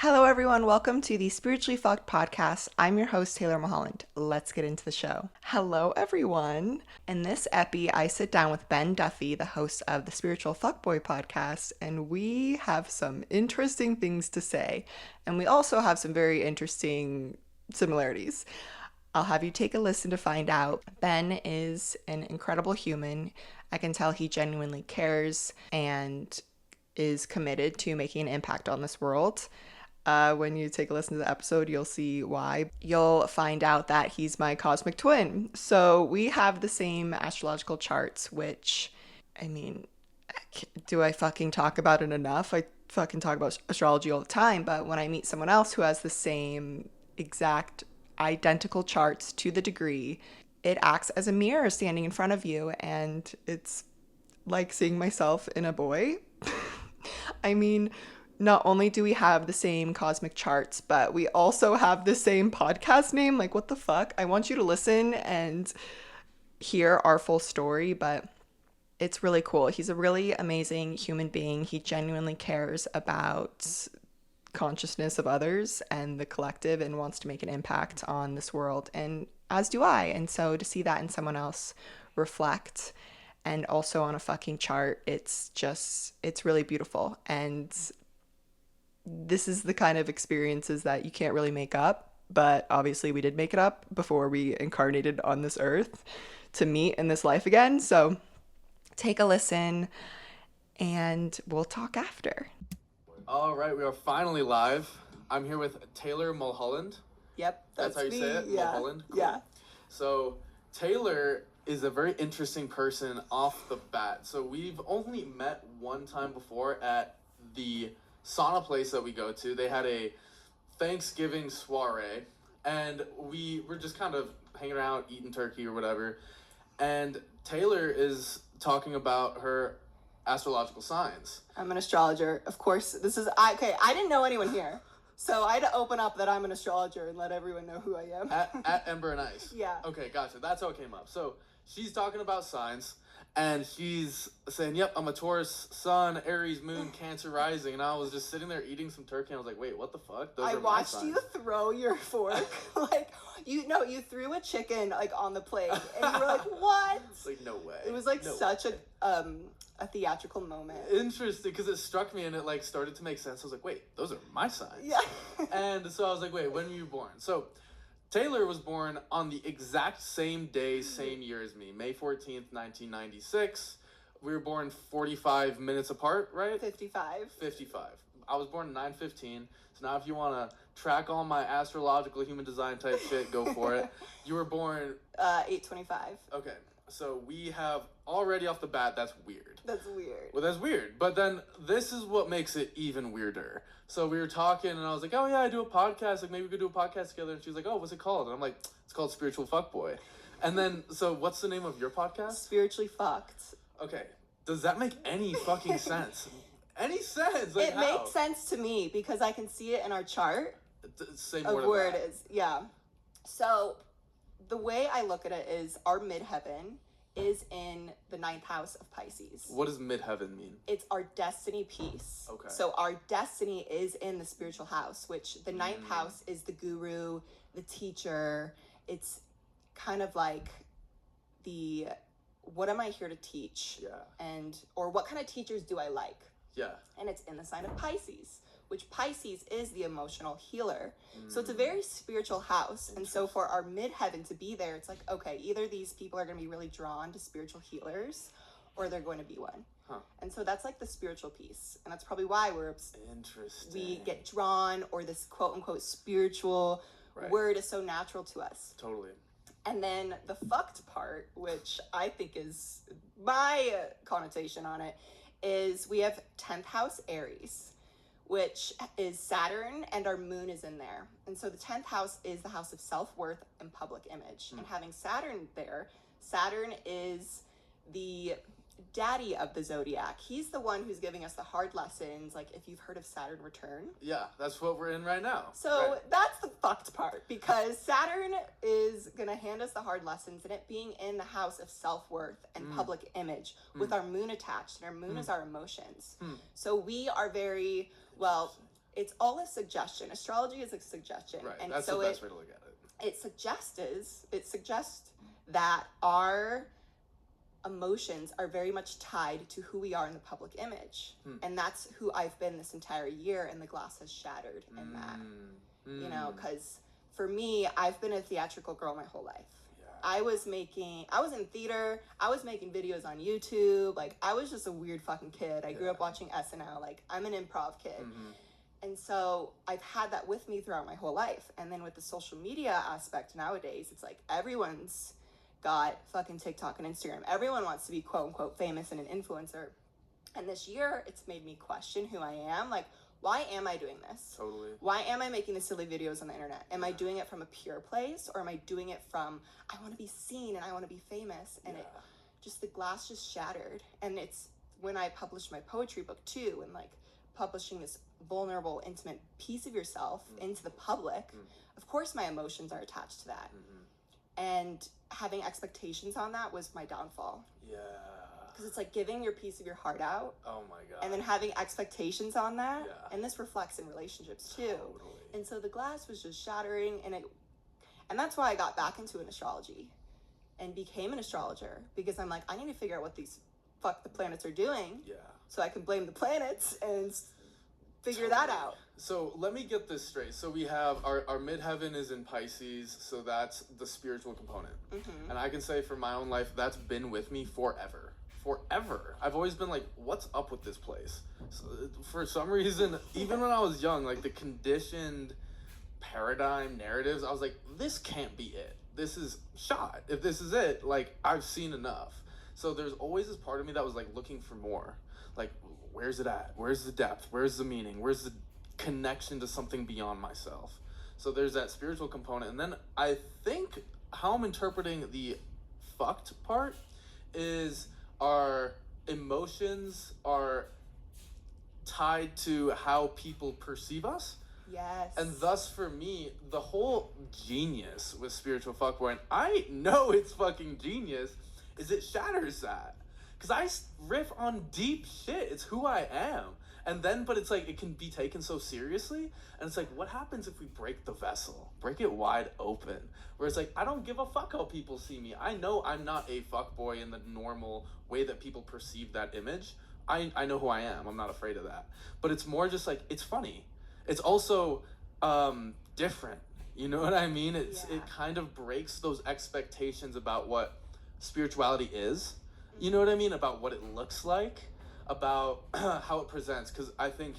Hello, everyone. Welcome to the Spiritually Fucked podcast. I'm your host, Taylor Mulholland. Let's get into the show. Hello, everyone. In this epi, I sit down with Ben Duffy, the host of the Spiritualfxckboy podcast, and we have some interesting things to say. And we also have some very interesting similarities. I'll have you take a listen to find out. Ben is an incredible human. I can tell he genuinely cares and is committed to making an impact on this world. When you take a listen to the episode, you'll see why. You'll find out that he's my cosmic twin. So we have the same astrological charts, which, I mean, do I fucking talk about it enough? I fucking talk about astrology all the time, but when I meet someone else who has the same exact identical charts to the degree, it acts as a mirror standing in front of you, and it's like seeing myself in a boy. I mean, not only do we have the same cosmic charts, but we also have the same podcast name. Like, what the fuck? I want you to listen and hear our full story, but it's really cool. He's a really amazing human being. He genuinely cares about consciousness of others and the collective and wants to make an impact on this world, and as do I. And so to see that in someone else reflect and also on a fucking chart, it's really beautiful. And this is the kind of experiences that you can't really make up, but obviously we did make it up before we incarnated on this earth to meet in this life again. So take a listen and we'll talk after. All right, we are finally live. I'm here with Taylor Mulholland. Yep, that's how you me. say it? Yeah. Mulholland? Cool. Yeah. So Taylor is a very interesting person off the bat. So we've only met one time before at the sauna place that we go to. They had a Thanksgiving soiree, and we were just kind of hanging around, eating turkey or whatever. And Taylor is talking about her astrological signs. I'm an astrologer. Of course, I didn't know anyone here. So I had to open up that I'm an astrologer and let everyone know who I am. At Ember and Ice. Yeah. Okay, gotcha. That's how it came up. So she's talking about signs, and she's saying, yep, I'm a Taurus sun, Aries moon, Cancer rising. And I was just sitting there eating some turkey, and I was like, wait, what the fuck? I watched you throw your fork. You threw a chicken, like, on the plate. And you were like, what? Like, no way. It was, like, such a theatrical moment. Interesting, because it struck me, and it, like, started to make sense. I was like, wait, those are my signs. Yeah. And so I was like, wait, when were you born? So Taylor was born on the exact same day, same year as me, May 14th, 1996. We were born 45 minutes apart, right? 55. 55. I was born 9/15. So now if you want to track all my astrological human design type shit, go for it. You were born 8/25. Okay. So we have already off the bat, that's weird. That's weird. Well, that's weird. But then this is what makes it even weirder. So we were talking, and I was like, oh, yeah, I do a podcast. Like, maybe we could do a podcast together. And she was like, oh, what's it called? And I'm like, it's called Spiritualfxckboy. And then, so what's the name of your podcast? Spiritually Fucked. Okay. Does that make any fucking sense? Any sense? Like, it how? makes sense to me because I can see it in our chart Say of more where to that. it is. Yeah. So the way I look at it is our midheaven is in the 9th house of Pisces. What does midheaven mean? It's our destiny piece. Okay. So our destiny is in the spiritual house, which the 9th house is the guru, the teacher. It's kind of like the, what am I here to teach? Yeah. Or what kind of teachers do I like? Yeah. And it's in the sign of Pisces, which Pisces is the emotional healer. So it's a very spiritual house. And so for our midheaven to be there, it's like, okay, either these people are going to be really drawn to spiritual healers or they're going to be one. Huh. And so that's like the spiritual piece. And that's probably why Interesting. we get drawn, or this quote unquote spiritual word is so natural to us. Totally. And then the fucked part, which I think is my connotation on it, is we have 10th house Aries, which is Saturn, and our moon is in there. And so the 10th house is the house of self-worth and public image. And having Saturn there, Saturn is the daddy of the zodiac. He's the one who's giving us the hard lessons, like if you've heard of Saturn return. Yeah, that's what we're in right now. So that's the fucked part, because Saturn is gonna hand us the hard lessons, and it being in the house of self-worth and public image with our moon attached, and our moon is our emotions. So we are very, well, it's all a suggestion. Astrology is a suggestion. Right. And that's so the best way to look at it. It suggests that our emotions are very much tied to who we are in the public image. And that's who I've been this entire year, and the glass has shattered in that. You know, because for me, I've been a theatrical girl my whole life. I was in theater, I was making videos on YouTube, like, I was just a weird fucking kid. I grew up watching SNL, like, I'm an improv kid. And so I've had that with me throughout my whole life. And then with the social media aspect nowadays, it's like everyone's got fucking TikTok and Instagram. Everyone wants to be quote unquote famous and an influencer. And this year, it's made me question who I am. Like, why am I doing this? Totally. Why am I making the silly videos on the internet? Am I doing it from a pure place, or am I doing it from, I want to be seen and I want to be famous? And it just, the glass just shattered. And it's when I published my poetry book too, and like publishing this vulnerable, intimate piece of yourself into the public, of course my emotions are attached to that. And having expectations on that was my downfall. Yeah. Because it's like giving your piece of your heart out. Oh my God. And then having expectations on that. Yeah. And this reflects in relationships too. Totally. And so the glass was just shattering, and that's why I got back into an astrology and became an astrologer, because I'm like, I need to figure out what these the planets are doing. Yeah. So I can blame the planets and figure that out. So let me get this straight. So we have our midheaven is in Pisces, so that's the spiritual component. And I can say for my own life, that's been with me forever. I've always been like, what's up with this place? So for some reason, even when I was young, like the conditioned paradigm narratives, I was like, this can't be it. This is shot. If this is it, like, I've seen enough. So there's always this part of me that was like looking for more. Like, where's it at? Where's the depth? Where's the meaning? Where's the connection to something beyond myself? So there's that spiritual component. And then I think how I'm interpreting the fucked part is our emotions are tied to how people perceive us. Yes. And thus, for me, the whole genius with Spiritual Fuckboy, and I know it's fucking genius, is it shatters that. Because I riff on deep shit. It's who I am. And then, but it's like, it can be taken so seriously. And it's like, what happens if we break the vessel? Break it wide open. Where it's like, I don't give a fuck how people see me. I know I'm not a fuckboy in the normal way that people perceive that image. I know who I am. I'm not afraid of that. But it's more just like, it's funny. It's also different. You know what I mean? It kind of breaks those expectations about what spirituality is. You know what I mean? About what it looks like, about how it presents. Because I think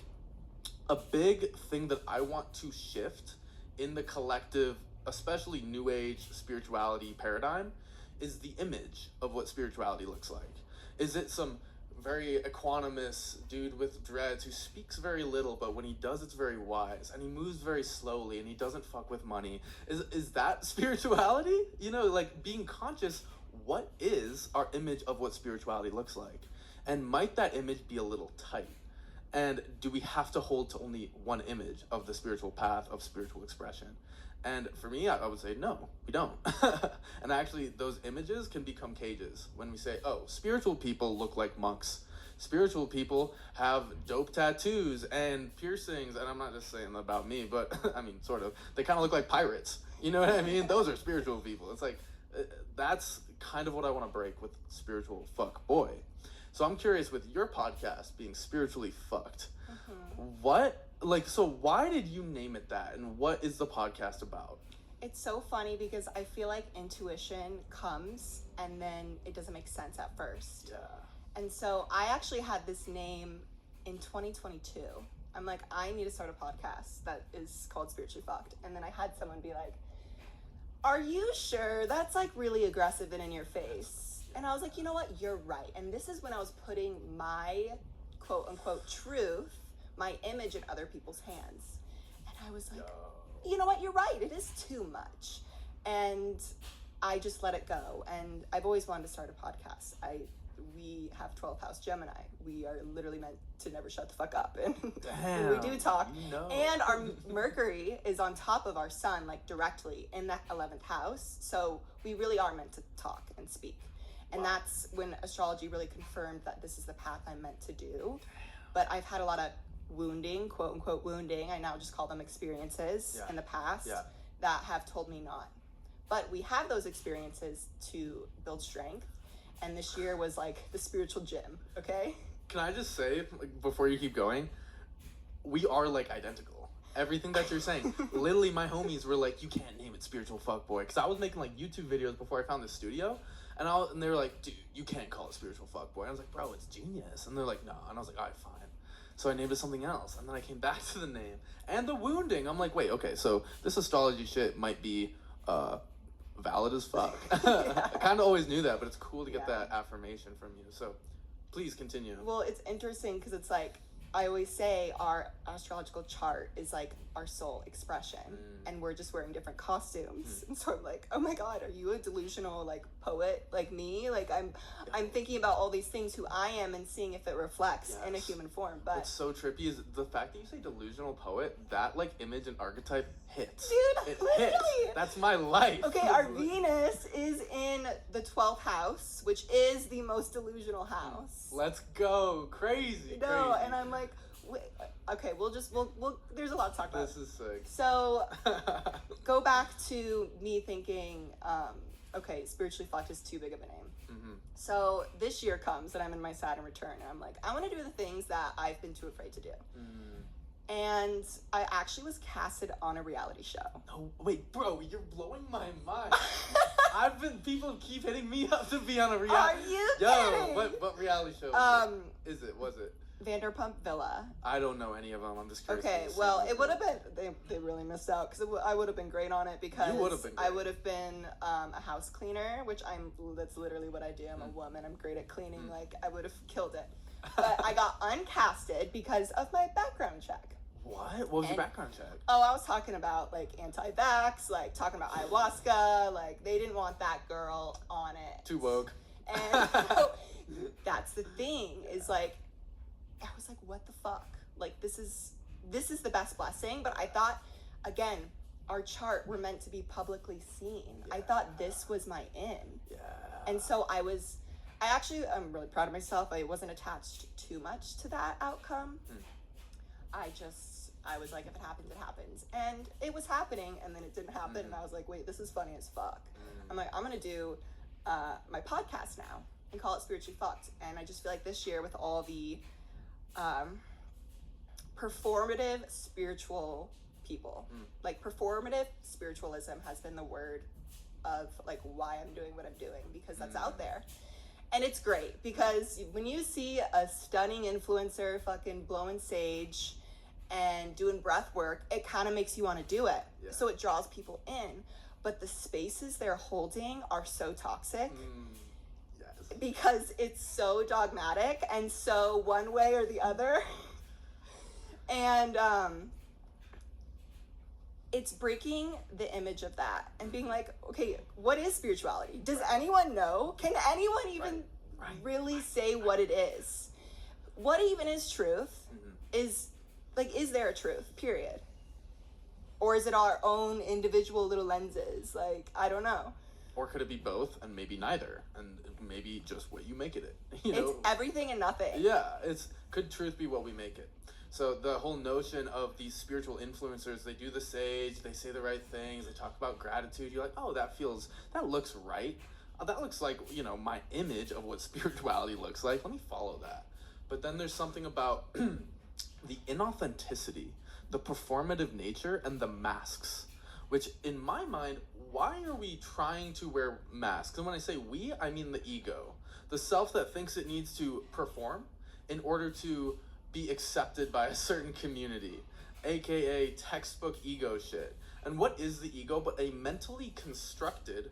a big thing that I want to shift in the collective, especially New Age spirituality paradigm, is the image of what spirituality looks like. Is it some very equanimous dude with dreads who speaks very little, but when he does, it's very wise, and he moves very slowly, and he doesn't fuck with money? Is that spirituality? You know, like being conscious, what is our image of what spirituality looks like? And might that image be a little tight? And do we have to hold to only one image of the spiritual path of spiritual expression? And for me, I would say, no, we don't. And actually, those images can become cages when we say, oh, spiritual people look like monks. Spiritual people have dope tattoos and piercings. And I'm not just saying about me, but I mean, sort of. They kind of look like pirates. You know what I mean? Those are spiritual people. It's like, that's kind of what I want to break with Spiritual Fuck Boy. So I'm curious, with your podcast being Spiritually Fucked, so why did you name it that, and what is the podcast about? It's so funny because I feel like intuition comes and then it doesn't make sense at first. Yeah. And so I actually had this name in 2022. I'm like, I need to start a podcast that is called Spiritually Fucked. And then I had someone be like, are you sure? That's like really aggressive and in your face. And I was like, you know what? You're right. And this is when I was putting my quote unquote truth, my image in other people's hands. And I was like, you know what? You're right. It is too much. And I just let it go. And I've always wanted to start a podcast. We have 12th house Gemini. We are literally meant to never shut the fuck up. And damn, we do talk. And our Mercury is on top of our sun, like directly in that 11th house. So we really are meant to talk and speak. And that's when astrology really confirmed that this is the path I'm meant to do. But I've had a lot of wounding, quote unquote wounding, I now just call them experiences in the past that have told me not. But we have those experiences to build strength. And this year was like the spiritual gym, okay? Can I just say, before you keep going, we are like identical. Everything that you're saying. Literally, my homies were like, you can't name it Spiritual Fuckboy. Because I was making like YouTube videos before I found the studio. And they were like, dude, you can't call it Spiritual Fuckboy. I was like, bro, it's genius. And they're like, nah. And I was like, all right, fine. So I named it something else. And then I came back to the name. And the wounding. I'm like, wait, okay, so this astrology shit might be valid as fuck. I kind of always knew that, but it's cool to get that affirmation from you. So please continue. Well, it's interesting because it's like, I always say our astrological chart is like our soul expression, and we're just wearing different costumes. And so I'm like, oh my God, are you a delusional like poet like me? Like I'm thinking about all these things who I am and seeing if it reflects in a human form. But what's so trippy is the fact that you say delusional poet, that like image and archetype hits. Dude, it literally. Hits. That's my life. Okay, our Venus is in the 12th house, which is the most delusional house. Let's go. Crazy. No, and I'm like, wait, okay, we'll there's a lot to talk about. This is sick. So go back to me thinking, okay, spiritually fucked is too big of a name. So this year comes and I'm in my Saturn return and I'm like, I want to do the things that I've been too afraid to do. And I actually was casted on a reality show. Oh, wait, bro, you're blowing my mind. People keep hitting me up to be on a reality. Are you kidding? What reality show was it? Vanderpump Villa. I don't know any of them. I'm just curious. Okay, well, it would have been, they really missed out because I would have been great on it because you would have been great. I would have been a house cleaner, which that's literally what I do. I'm a woman. I'm great at cleaning. Like, I would have killed it. But I got uncasted because of my background check. What? What was your background check? Oh, I was talking about, like, anti-vax, like, talking about ayahuasca. Like, they didn't want that girl on it. Too woke. And that's the thing, is, like, I was like, what the fuck? Like, this is the best blessing. But I thought, again, our chart were meant to be publicly seen. I thought this was my in. Yeah. And so I'm really proud of myself. I wasn't attached too much to that outcome. I was like, if it happens, it happens. And it was happening, and then it didn't happen. And I was like, wait, this is funny as fuck. I'm like, I'm going to do my podcast now and call it Spiritually Fucked. And I just feel like this year with all the performative spiritual people, like performative spiritualism has been the word of like why I'm doing what I'm doing, because that's out there. And it's great because when you see a stunning influencer fucking blowing sage and doing breath work, it kind of makes you want to do it. So it draws people in. But the spaces they're holding are so toxic because it's so dogmatic and so one way or the other. And it's breaking the image of that and being like, okay, what is spirituality? Does anyone know? Can anyone even really say what it is? What even is truth? Is there a truth, period? Or is it our own individual little lenses? Like, I don't know. Or could it be both and maybe neither? And maybe just what you make it. You know? It's everything and nothing. Yeah, could truth be what we make it? So the whole notion of these spiritual influencers, they do the sage, they say the right things, they talk about gratitude. You're like, oh, that looks right. That looks like, my image of what spirituality looks like. Let me follow that. But then there's something about the inauthenticity, the performative nature, and the masks, which in my mind, why are we trying to wear masks? And when I say we, I mean the ego, the self that thinks it needs to perform in order to be accepted by a certain community, aka textbook ego shit. And what is the ego but a mentally constructed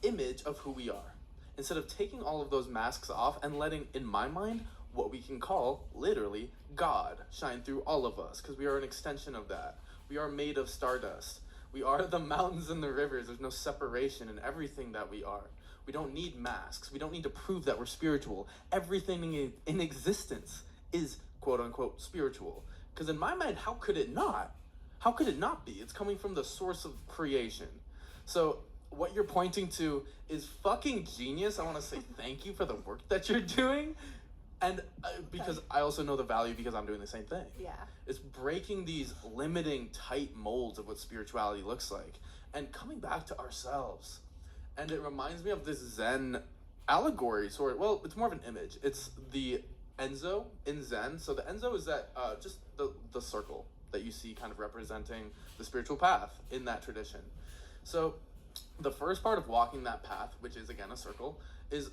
image of who we are? Instead of taking all of those masks off and letting, in my mind, what we can call, literally, God shine through all of us, because we are an extension of that. We are made of stardust. We are the mountains and the rivers. There's no separation in everything that we are. We don't need masks. We don't need to prove that we're spiritual. Everything in existence is quote-unquote spiritual. Because in my mind, how could it not? How could it not be? It's coming from the source of creation. So what you're pointing to is fucking genius. I want to say thank you for the work that you're doing. And because I also know the value because I'm doing the same thing. Yeah. It's breaking these limiting, tight molds of what spirituality looks like and coming back to ourselves. And it reminds me of this Zen allegory, sort of. Well, it's more of an image. It's the Enzo in Zen. So the Enzo is that just the circle that you see kind of representing the spiritual path in that tradition. So the first part of walking that path, which is again a circle, is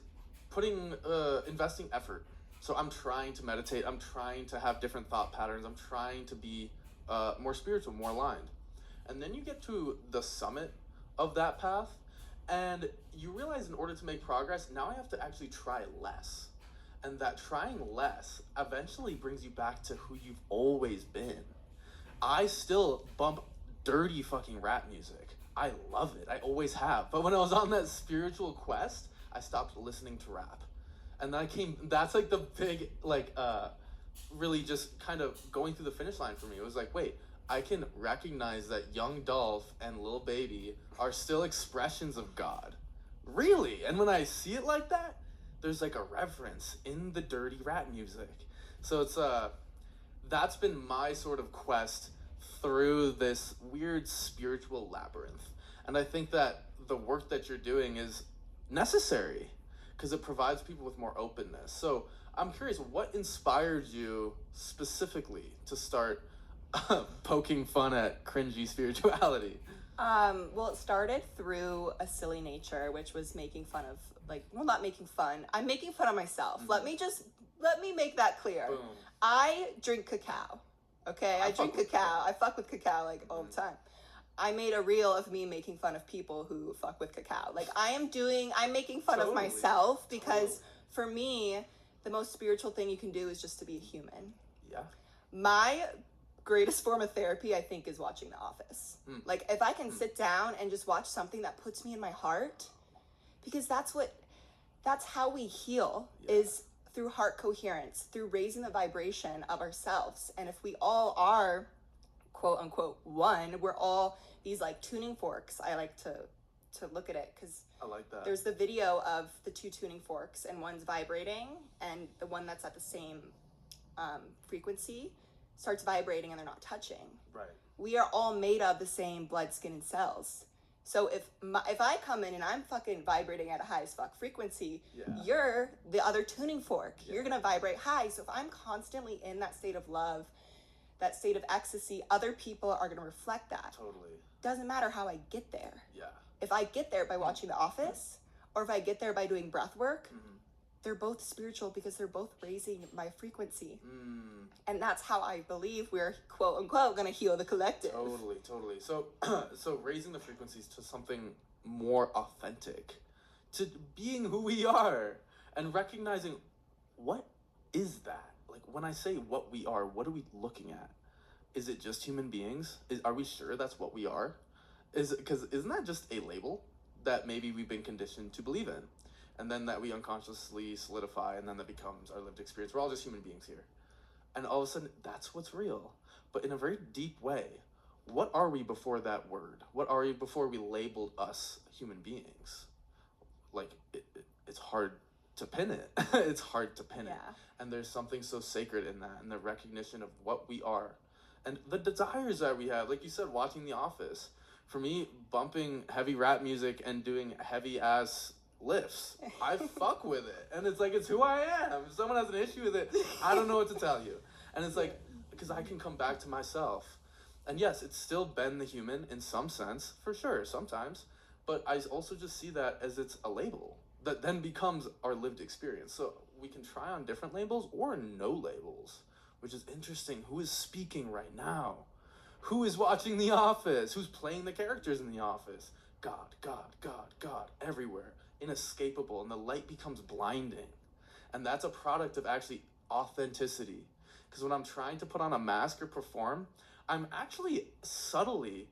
investing effort. So I'm trying to meditate, I'm trying to have different thought patterns, I'm trying to be more spiritual, more aligned. And then you get to the summit of that path, and you realize in order to make progress, now I have to actually try less. And that trying less eventually brings you back to who you've always been. I still bump dirty fucking rap music. I love it, I always have. But when I was on that spiritual quest, I stopped listening to rap. And that's like the big, like, really just kind of going through the finish line for me. It was like, wait, I can recognize that Young Dolph and Lil Baby are still expressions of God. Really? And when I see it like that, there's like a reverence in the dirty rap music. So it's, that's been my sort of quest through this weird spiritual labyrinth. And I think that the work that you're doing is necessary because it provides people with more openness. So I'm curious, what inspired you specifically to start poking fun at cringy spirituality? Well, it started through a silly nature, which was making fun of, like, well, not making fun. I'm making fun of myself. Mm-hmm. Let me make that clear. Boom. I drink cacao. Okay, I drink cacao. I fuck with cacao like all the time. I made a reel of me making fun of people who fuck with cacao. Like I'm making fun of myself because for me, the most spiritual thing you can do is just to be a human. Yeah. My greatest form of therapy, I think, is watching The Office. Like if I can sit down and just watch something that puts me in my heart, because that's how we heal, is through heart coherence, through raising the vibration of ourselves. And if we all are quote unquote one, we're all these like tuning forks. I like to look at it because I like that. There's the video of the two tuning forks and one's vibrating and the one that's at the same frequency starts vibrating and they're not touching. Right. We are all made of the same blood, skin, and cells. So if I come in and I'm fucking vibrating at a high as fuck frequency, you're the other tuning fork. You're gonna vibrate high. So if I'm constantly in that state of love, that state of ecstasy, other people are gonna reflect that. Totally. Doesn't matter how I get there. Yeah. If I get there by watching The Office, or if I get there by doing breath work, they're both spiritual because they're both raising my frequency. And that's how I believe we're quote unquote gonna heal the collective. Totally. So raising the frequencies to something more authentic, to being who we are and recognizing what is that? Like when I say what we are, what are we looking at? Is it just human beings? Are we sure that's what we are? Because isn't that just a label that maybe we've been conditioned to believe in? And then that we unconsciously solidify, and then that becomes our lived experience. We're all just human beings here. And all of a sudden, that's what's real. But in a very deep way, what are we before that word? What are we before we labeled us human beings? Like, it's hard to pin it. It's hard to pin it. And there's something so sacred in that, and the recognition of what we are. And the desires that we have, like you said, watching The Office. For me, bumping heavy rap music and doing heavy-ass lifts, I fuck with it. And it's like, it's who I am. If someone has an issue with it, I don't know what to tell you. And it's like, because I can come back to myself. And yes, it's still Ben the human in some sense, for sure, sometimes. But I also just see that as it's a label that then becomes our lived experience. So we can try on different labels or no labels, which is interesting. Who is speaking right now? Who is watching The Office? Who's playing the characters in The Office? God, everywhere. Inescapable, and the light becomes blinding. And that's a product of actually authenticity. Because when I'm trying to put on a mask or perform, I'm actually subtly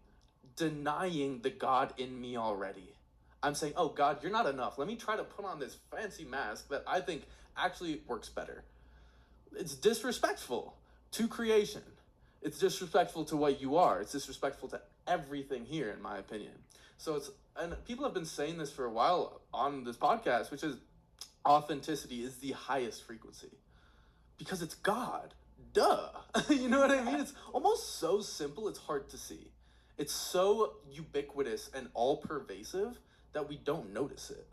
denying the God in me already. I'm saying, oh God, you're not enough. Let me try to put on this fancy mask that I think actually works better. It's disrespectful to creation. It's disrespectful to what you are. It's disrespectful to everything here, in my opinion. So and people have been saying this for a while on this podcast, which is authenticity is the highest frequency. Because it's God. Duh. You know what I mean? It's almost so simple, it's hard to see. It's so ubiquitous and all pervasive that we don't notice it.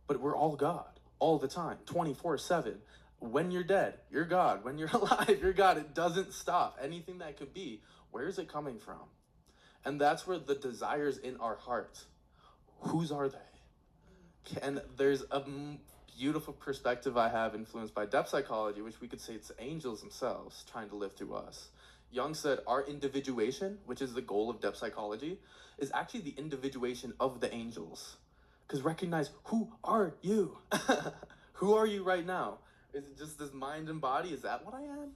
But we're all God all the time, 24/7. When you're dead, you're God. When you're alive, you're God. It doesn't stop. Anything that could be, where is it coming from? And that's where the desires in our heart, whose are they? And there's a beautiful perspective I have influenced by depth psychology, which we could say it's angels themselves trying to live through us. Jung said our individuation, which is the goal of depth psychology, is actually the individuation of the angels. Because recognize, who are you? Who are you right now? Is it just this mind and body? Is that what I am?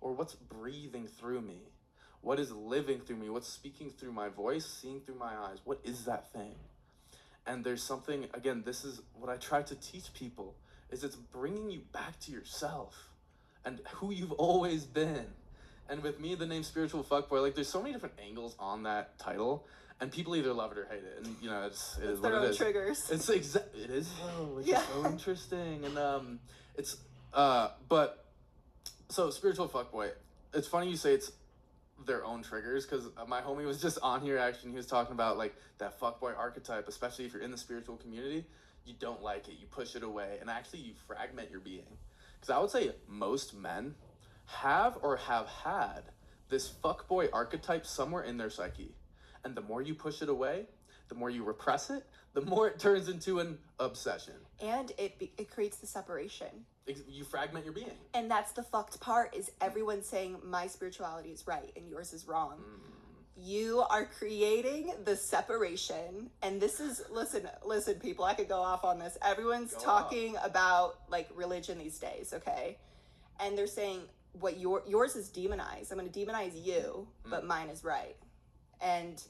Or what's breathing through me? What is living through me? What's speaking through my voice, seeing through my eyes? What is that thing? And there's something, again, this is what I try to teach people, is it's bringing you back to yourself and who you've always been. And with me, the name Spiritual Fuckboy, like there's so many different angles on that title, and people either love it or hate it. And you know, it is what it is. Triggers. It is though, which is so interesting. And but so Spiritual Fuckboy, it's funny you say it's their own triggers, because my homie was just on here actually, and he was talking about like that fuckboy archetype, especially if you're in the spiritual community, you don't like it, you push it away, and actually you fragment your being. Because I would say most men have or have had this fuckboy archetype somewhere in their psyche, and the more you push it away, the more you repress it, the more it turns into an obsession, and it creates the separation. You fragment your being. And that's the fucked part, is everyone saying my spirituality is right and yours is wrong. You are creating the separation. And this is, listen people, I could go off on this. Everyone's talking about like religion these days, okay? And they're saying what yours is demonized. I'm going to demonize you, but mine is right. And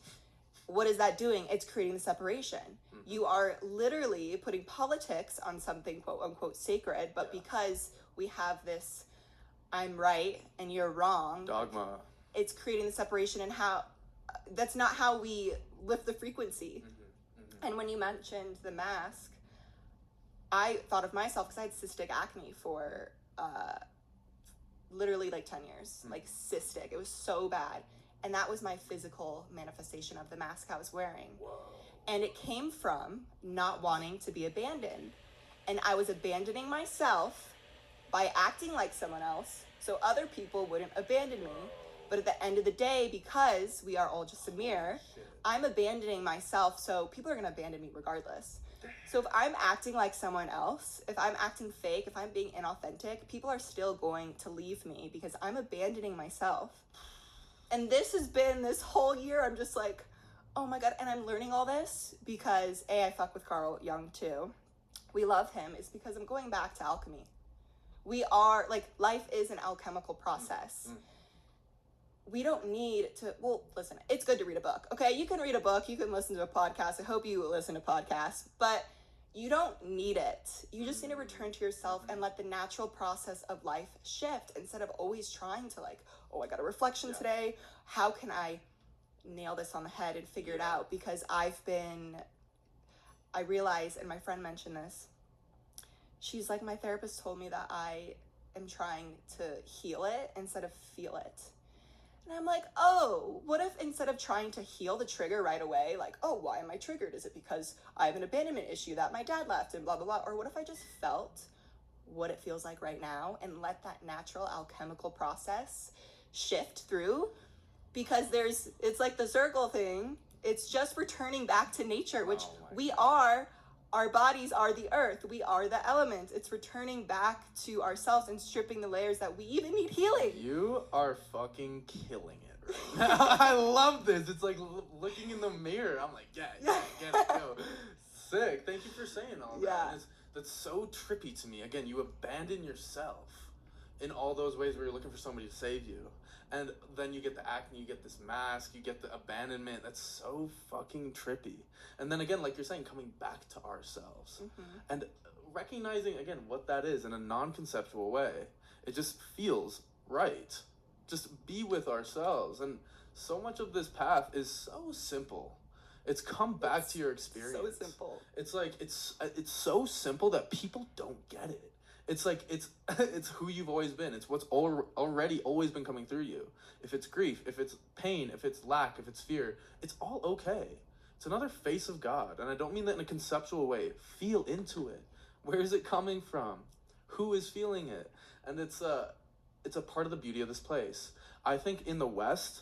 what is that doing? It's creating the separation. You are literally putting politics on something quote unquote sacred, but because we have this I'm right and you're wrong dogma, it's creating the separation. And how that's not how we lift the frequency. And when you mentioned the mask, I thought of myself, because I had cystic acne for literally like 10 years, like cystic. It was so bad. And that was my physical manifestation of the mask I was wearing. Whoa. And it came from not wanting to be abandoned. And I was abandoning myself by acting like someone else so other people wouldn't abandon me. But at the end of the day, because we are all just a mirror, I'm abandoning myself, so people are going to abandon me regardless. So if I'm acting like someone else, if I'm acting fake, if I'm being inauthentic, people are still going to leave me because I'm abandoning myself. And this has been this whole year, I'm just like, oh my God. And I'm learning all this because I fuck with Carl Jung too. We love him. It's because I'm going back to alchemy. We are, like, life is an alchemical process. We don't need to, well, listen, it's good to read a book, okay? You can read a book, you can listen to a podcast. I hope you listen to podcasts, but you don't need it. You just need to return to yourself and let the natural process of life shift instead of always trying to like, oh, I got a reflection today. How can I nail this on the head and figure it out? Because I realize, and my friend mentioned this, she's like, my therapist told me that I am trying to heal it instead of feel it. And I'm like, oh, what if instead of trying to heal the trigger right away, like, oh, why am I triggered? Is it because I have an abandonment issue that my dad left and blah, blah, blah? Or what if I just felt what it feels like right now and let that natural alchemical process shift through? Because it's like the circle thing. It's just returning back to nature, which we are. Our bodies are the earth. We are the elements. It's returning back to ourselves and stripping the layers that we even need healing. You are fucking killing it right now. I love this. It's like looking in the mirror. I'm like, get it, go. Sick. Thank you for saying all that. That's so trippy to me. Again, you abandon yourself in all those ways where you're looking for somebody to save you. And then you get the acne, you get this mask, you get the abandonment. That's so fucking trippy. And then again, like you're saying, coming back to ourselves and recognizing, again, what that is in a non-conceptual way. It just feels right. Just be with ourselves. And so much of this path is so simple. It's come back to your experience. So simple. It's like, it's so simple that people don't get it. It's like it's who you've always been. It's what's already always been coming through you. If it's grief, if it's pain, if it's lack, if it's fear, it's all okay. It's another face of God, and I don't mean that in a conceptual way. Feel into it. Where is it coming from? Who is feeling it? And it's a part of the beauty of this place. I think in the West,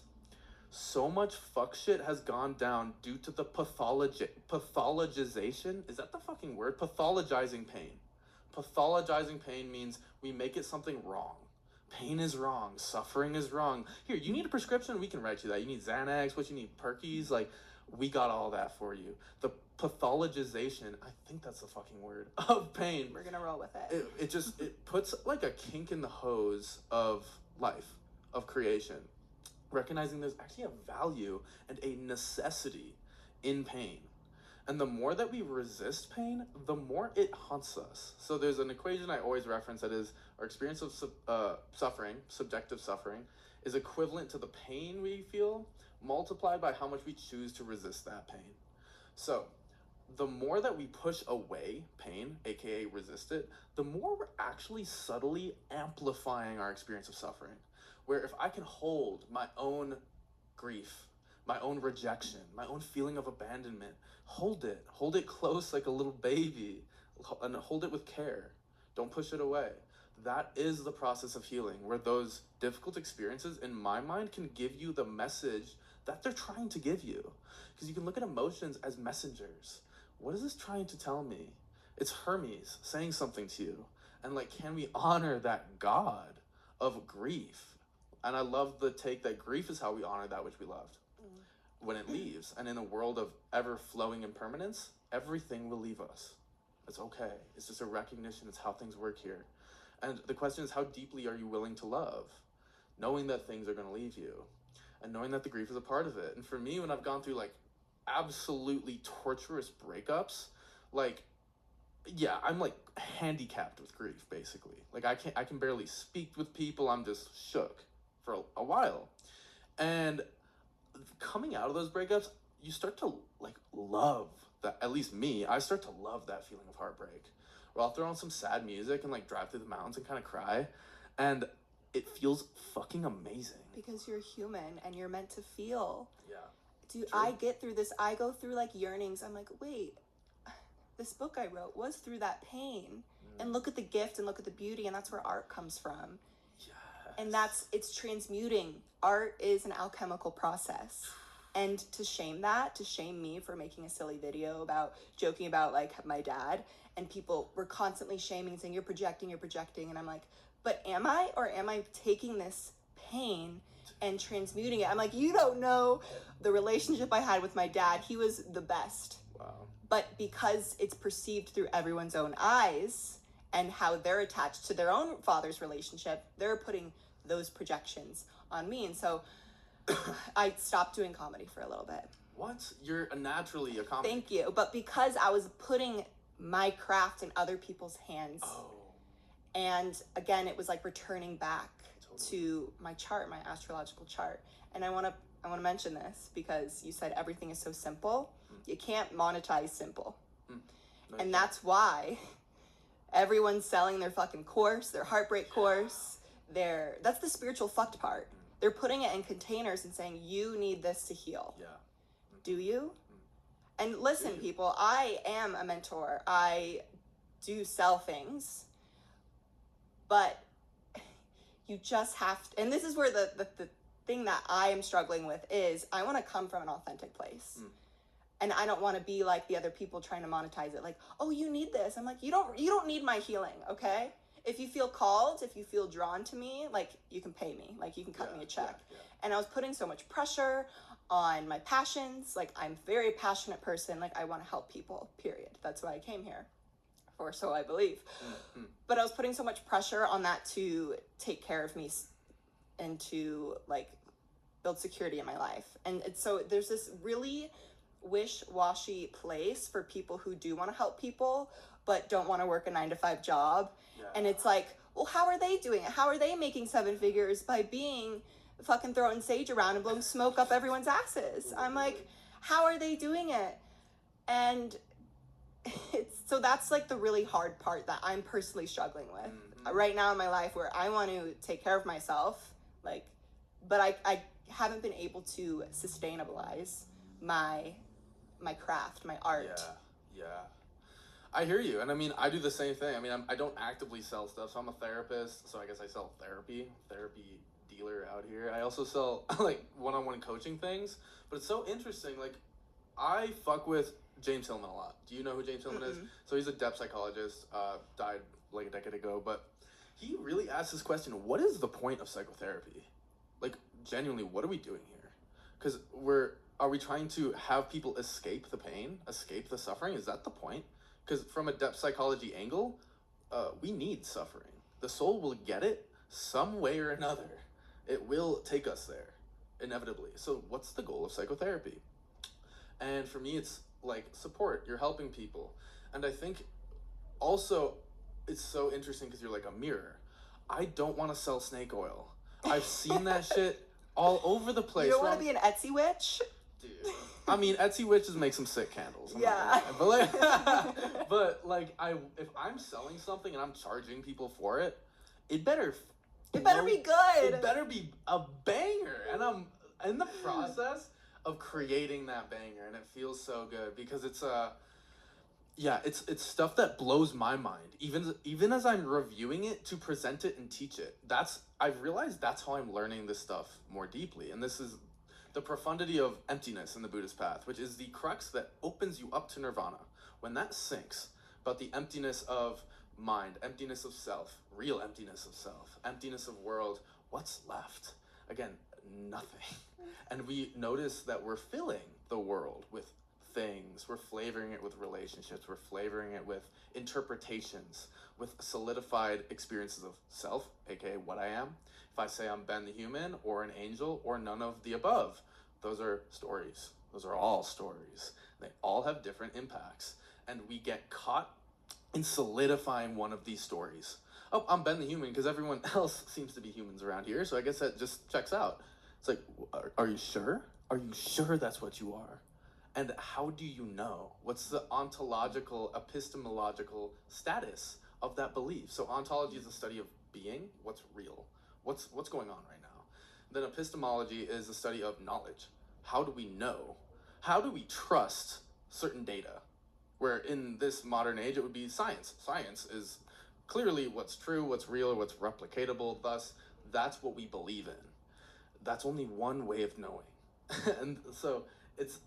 so much fuck shit has gone down due to the pathologization. Is that the fucking word? Pathologizing pain. Pathologizing pain means we make it something wrong. Pain is wrong. Suffering is wrong. Here, you need a prescription? We can write you that. You need Xanax? What you need? Perkies? Like, we got all that for you. The pathologization, I think that's the fucking word, of pain. We're gonna roll with it. It puts like a kink in the hose of life, of creation. Recognizing there's actually a value and a necessity in pain. And the more that we resist pain, the more it haunts us. So there's an equation I always reference that is our experience of suffering, subjective suffering, is equivalent to the pain we feel multiplied by how much we choose to resist that pain. So the more that we push away pain, aka resist it, the more we're actually subtly amplifying our experience of suffering. Where if I can hold my own grief, my own rejection, my own feeling of abandonment, hold it close like a little baby, and hold it with care. Don't push it away. That is the process of healing, where those difficult experiences, in my mind, can give you the message that they're trying to give you. Because you can look at emotions as messengers. What is this trying to tell me? It's Hermes saying something to you. And like, can we honor that God of grief? And I love the take that grief is how we honor that which we loved when it leaves. And in a world of ever-flowing impermanence, everything will leave us. It's okay. It's just a recognition. It's how things work here. And the question is, how deeply are you willing to love? Knowing that things are going to leave you. And knowing that the grief is a part of it. And for me, when I've gone through like absolutely torturous breakups, like, yeah, I'm like handicapped with grief, basically. Like I can barely speak with people. I'm just shook for a while. And coming out of those breakups, you start to like love that. At least me, I start to love that feeling of heartbreak, where I'll throw on some sad music and like drive through the mountains and kind of cry, and it feels fucking amazing. Because you're human and you're meant to feel. Yeah. Dude, I get through this. I go through like yearnings. I'm like, wait, this book I wrote was through that pain. And look at the gift and look at the beauty, and that's where art comes from. And it's transmuting. Art is an alchemical process. And to shame me for making a silly video about joking about like my dad, and people were constantly shaming, saying, you're projecting. And I'm like, but am I? Or am I taking this pain and transmuting it? I'm like, you don't know the relationship I had with my dad. He was the best. Wow. But because it's perceived through everyone's own eyes, and how they're attached to their own father's relationship, they're putting those projections on me. And so I stopped doing comedy for a little bit. What? You're naturally a comedy. Thank you. But because I was putting my craft in other people's hands. Oh. And again, it was like returning back to my chart, my astrological chart. And I want to mention this because you said everything is so simple. You can't monetize simple. No, and that's why everyone's selling their fucking course, their heartbreak course. That's the spiritual fucked part. They're putting it in containers and saying, you need this to heal. Yeah. Do you? And listen, people, I am a mentor. I do sell things. But you just have to, and this is where the thing that I am struggling with is I want to come from an authentic place. And I don't want to be like the other people trying to monetize it. Like, oh, you need this. I'm like, you don't need my healing, okay? If you feel called, if you feel drawn to me, like, you can pay me. Like, you can cut me a check. Yeah. And I was putting so much pressure on my passions. Like, I'm a very passionate person. Like, I want to help people, period. That's why I came here. Or so I believe. But I was putting so much pressure on that to take care of me and to, like, build security in my life. And so there's this really wish-washy place for people who do want to help people but don't want to work a 9-to-5 job. Yeah. And it's like, well, how are they doing it? How are they making 7 figures? By being fucking throwing sage around and blowing smoke up everyone's asses. I'm like, how are they doing it? And so that's like the really hard part that I'm personally struggling with right now in my life, where I want to take care of myself, like, but I haven't been able to sustainabilize my craft, my art. Yeah. I hear you, and I mean, I do the same thing. I mean, I don't actively sell stuff, so I'm a therapist, so I guess I sell therapy dealer out here. I also sell like one-on-one coaching things, but it's so interesting. Like, I fuck with James Hillman a lot. Do you know who James Hillman is? So he's a depth psychologist, died like a decade ago, but he really asked this question: what is the point of psychotherapy? Like, genuinely, what are we doing here? Because are we trying to have people escape the pain, escape the suffering? Is that the point? Because from a depth psychology angle, we need suffering. The soul will get it some way or another. It will take us there, inevitably. So what's the goal of psychotherapy? And for me, it's like support. You're helping people. And I think also it's so interesting because you're like a mirror. I don't want to sell snake oil. I've seen that shit all over the place. You don't want to be an Etsy witch? Dude. I mean, Etsy witches make some sick candles. Yeah. But like, if I'm selling something and I'm charging people for it, it better be good. It better be a banger. And I'm in the process of creating that banger, and it feels so good because it's it's stuff that blows my mind. Even as I'm reviewing it to present it and teach it, I've realized that's how I'm learning this stuff more deeply. And this is the profundity of emptiness in the Buddhist path, which is the crux that opens you up to nirvana. When that sinks, about the emptiness of mind, emptiness of self, real emptiness of self, emptiness of world, what's left? Again, nothing. And we notice that we're filling the world with things. We're flavoring it with relationships. We're flavoring it with interpretations, with solidified experiences of self, aka what I am. If I say I'm Ben the human, or an angel, or none of the above, those are stories. Those are all stories. They all have different impacts. And we get caught in solidifying one of these stories. Oh, I'm Ben the human because everyone else seems to be humans around here, so I guess that just checks out. It's like, are you sure? Are you sure that's what you are? And how do you know? What's the ontological, epistemological status of that belief? So ontology is the study of being, what's real, what's going on right now. Then epistemology is the study of knowledge. How do we know? How do we trust certain data? Where in this modern age, it would be science. Science is clearly what's true, what's real, what's replicatable. Thus, that's what we believe in. That's only one way of knowing. And so it's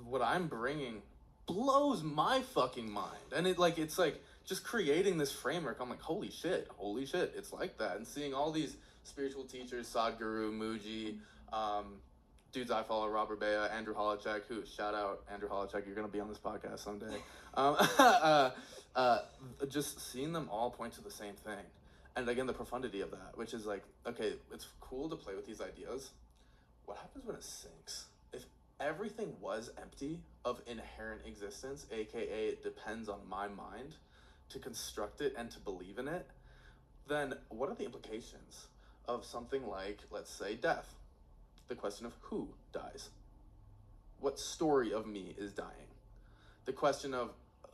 what I'm bringing blows my fucking mind. And it's like just creating this framework. I'm like, holy shit, it's like that. And seeing all these spiritual teachers, Sadhguru, Muji, dudes I follow, Robert Bea, Andrew Holacek, who, shout out Andrew Holacek, you're gonna be on this podcast someday. Just seeing them all point to the same thing. And again, the profundity of that, which is like, okay, it's cool to play with these ideas. What happens when it sinks? If everything was empty of inherent existence, aka it depends on my mind to construct it and to believe in it, then what are the implications of something like, let's say, death? The question of who dies. What story of me is dying? The question of,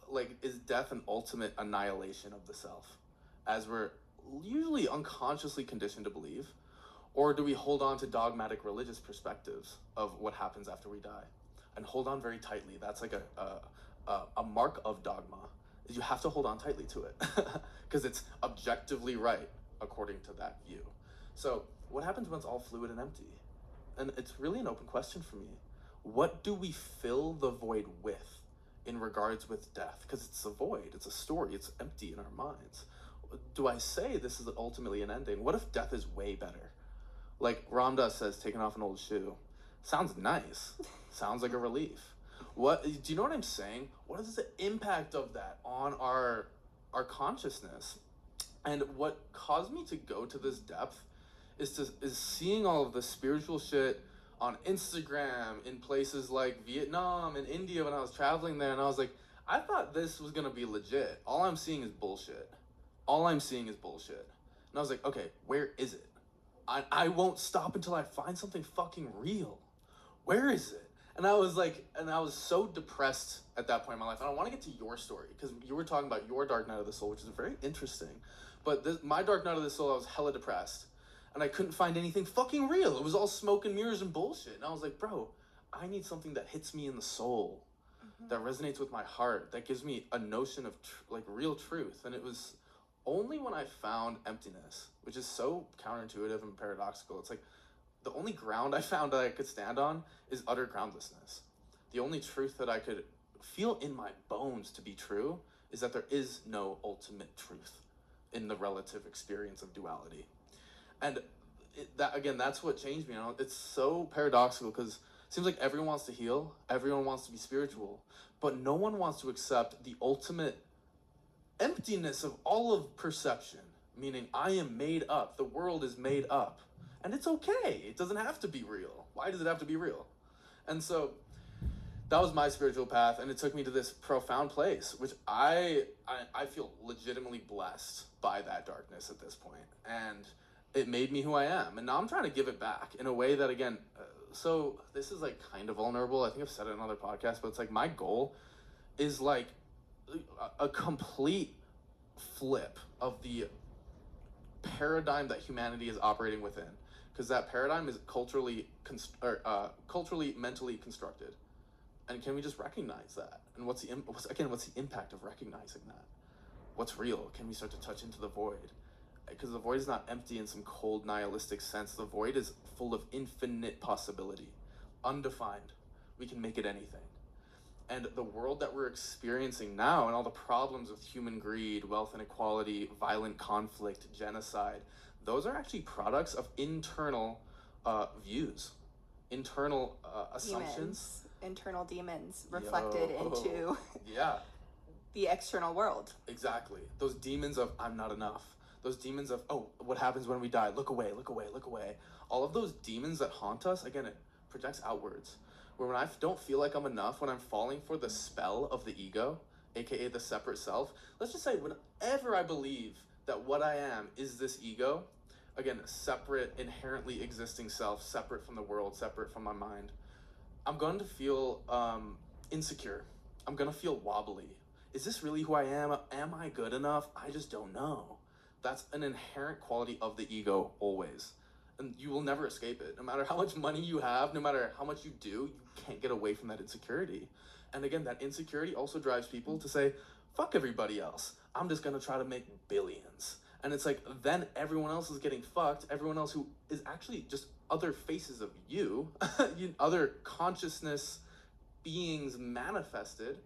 like, is death an ultimate annihilation of the self, as we're usually unconsciously conditioned to believe? Or do we hold on to dogmatic religious perspectives of what happens after we die? And hold on very tightly. That's like a mark of dogma, is you have to hold on tightly to it because it's objectively right according to that view. So what happens when it's all fluid and empty? And it's really an open question for me. What do we fill the void with in regards with death? Because it's a void, it's a story, it's empty in our minds. Do I say this is ultimately an ending? What if death is way better? Like Ram Dass says, taking off an old shoe. Sounds nice. Sounds like a relief. What, do you know what I'm saying? What is the impact of that on our consciousness? And what caused me to go to this depth is seeing all of the spiritual shit on Instagram in places like Vietnam and India when I was traveling there, and I was like, I thought this was gonna be legit. All I'm seeing is bullshit. And I was like, okay, where is it? I won't stop until I find something fucking real. Where is it? And I was so depressed at that point in my life. And I want to get to your story, because you were talking about your dark night of the soul, which is very interesting. But my dark night of the soul, I was hella depressed. And I couldn't find anything fucking real. It was all smoke and mirrors and bullshit. And I was like, bro, I need something that hits me in the soul, that resonates with my heart, that gives me a notion of real truth. And it was only when I found emptiness, which is so counterintuitive and paradoxical. It's like the only ground I found that I could stand on is utter groundlessness. The only truth that I could feel in my bones to be true is that there is no ultimate truth in the relative experience of duality. And that's what changed me. It's so paradoxical, because it seems like everyone wants to heal, everyone wants to be spiritual, but no one wants to accept the ultimate emptiness of all of perception, meaning I am made up, the world is made up, and it's okay. It doesn't have to be real. Why does it have to be real? And so that was my spiritual path, and it took me to this profound place, which I feel legitimately blessed by that darkness at this point. And it made me who I am. And now I'm trying to give it back in a way that, again, so this is kind of vulnerable. I think I've said it in another podcast, but it's my goal is a complete flip of the paradigm that humanity is operating within. Because that paradigm is culturally, mentally constructed. And can we just recognize that? And what's the impact of recognizing that? What's real? Can we start to touch into the void? Because the void is not empty in some cold nihilistic sense. The void is full of infinite possibility, undefined. We can make it anything. And the world that we're experiencing now, and all the problems with human greed, wealth inequality, violent conflict, genocide, those are actually products of internal views, internal assumptions. Internal demons reflected into yeah. the external world. Exactly. Those demons of I'm not enough. Those demons of, oh, what happens when we die? Look away, look away, look away. All of those demons that haunt us, again, it projects outwards. Where when I don't feel like I'm enough, when I'm falling for the spell of the ego, aka the separate self, let's just say whenever I believe that what I am is this ego, again, separate, inherently existing self, separate from the world, separate from my mind, I'm going to feel insecure. I'm going to feel wobbly. Is this really who I am? Am I good enough? I just don't know. That's an inherent quality of the ego always. And you will never escape it. No matter how much money you have, no matter how much you do, you can't get away from that insecurity. And again, that insecurity also drives people to say, fuck everybody else. I'm just going to try to make billions. And it's then everyone else is getting fucked. Everyone else who is actually just other faces of you, other consciousness beings manifested.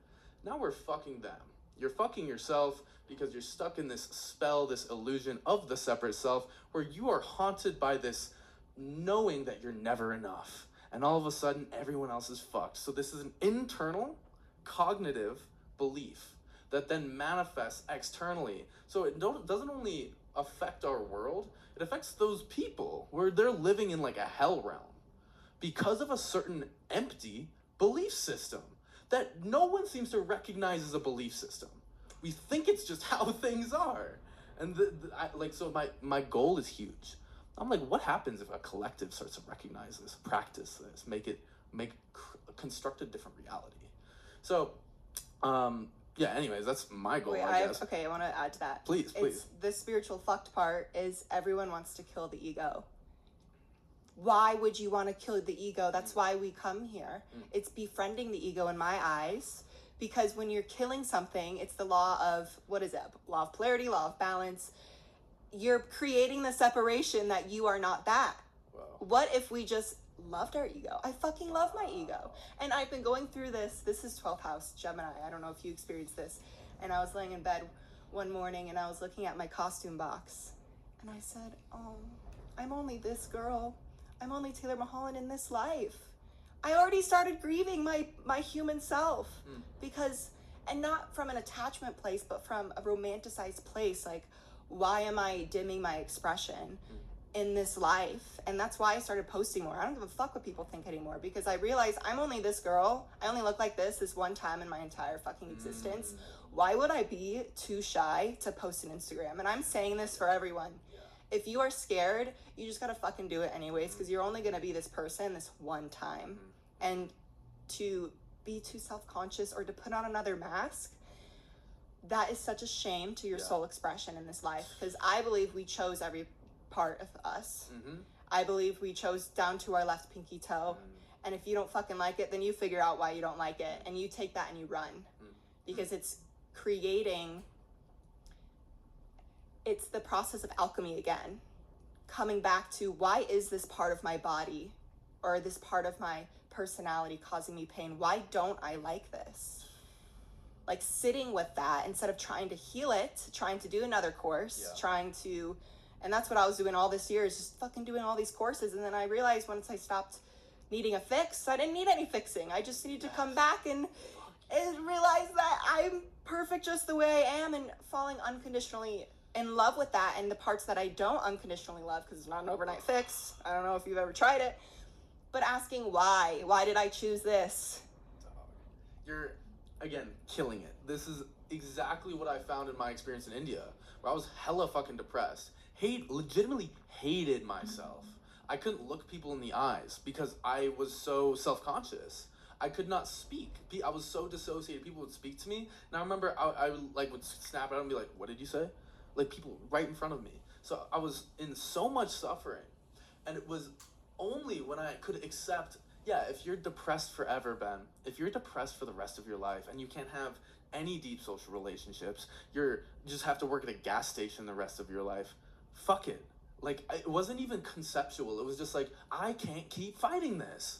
Now we're fucking them. You're fucking yourself because you're stuck in this spell, this illusion of the separate self, where you are haunted by this knowing that you're never enough. And all of a sudden, everyone else is fucked. So this is an internal cognitive belief that then manifests externally. So it doesn't only affect our world, it affects those people where they're living in a hell realm because of a certain empty belief system that no one seems to recognize as a belief system. We think it's just how things are. And so my goal is huge. I'm what happens if a collective starts to recognize this, practice this, construct a different reality? So, yeah, anyways, that's my goal, I guess. I want to add to that. Please. The spiritual fucked part is everyone wants to kill the ego. Why would you want to kill the ego? That's why we come here. It's befriending the ego in my eyes. Because when you're killing something, it's the law of, what is it? Law of polarity, law of balance. You're creating the separation that you are not that. Wow. What if we just loved our ego? I fucking love my ego. And I've been going through this. This is 12th house, Gemini. I don't know if you experienced this. And I was laying in bed one morning and I was looking at my costume box. And I said, oh, I'm only this girl. I'm only Taylor Mulholland in this life. I already started grieving my human self because, and not from an attachment place, but from a romanticized place. Why am I dimming my expression in this life? And that's why I started posting more. I don't give a fuck what people think anymore because I realized I'm only this girl. I only look like this one time in my entire fucking existence. Why would I be too shy to post an Instagram? And I'm saying this for everyone. If you are scared, you just gotta fucking do it anyways because you're only gonna be this person this one time. And to be too self-conscious or to put on another mask, that is such a shame to your soul expression in this life, because I believe we chose every part of us. I believe we chose down to our left pinky toe. And if you don't fucking like it, then you figure out why you don't like it, and you take that and you run. Because it's the process of alchemy again. Coming back to, why is this part of my body or this part of my personality causing me pain? Why don't I like this? Like, sitting with that instead of trying to heal it, trying to do another course, and that's what I was doing all this year, is just fucking doing all these courses. And then I realized once I stopped needing a fix, I didn't need any fixing. I just need to come back and realize that I'm perfect just the way I am, and falling unconditionally in love with that, and the parts that I don't unconditionally love, because it's not an overnight fix. I don't know if you've ever tried it, but asking why did I choose this? You're, again, killing it. This is exactly what I found in my experience in India, where I was hella fucking depressed. Legitimately hated myself. I couldn't look people in the eyes because I was so self-conscious. I could not speak. I was so dissociated. People would speak to me, and I remember I would snap out and be like, "What did you say?" Like, people right in front of me. So I was in so much suffering, and it was only when I could accept, if you're depressed forever, Ben, if you're depressed for the rest of your life and you can't have any deep social relationships, you just have to work at a gas station the rest of your life, fuck it. Like, it wasn't even conceptual. It was just like, I can't keep fighting this.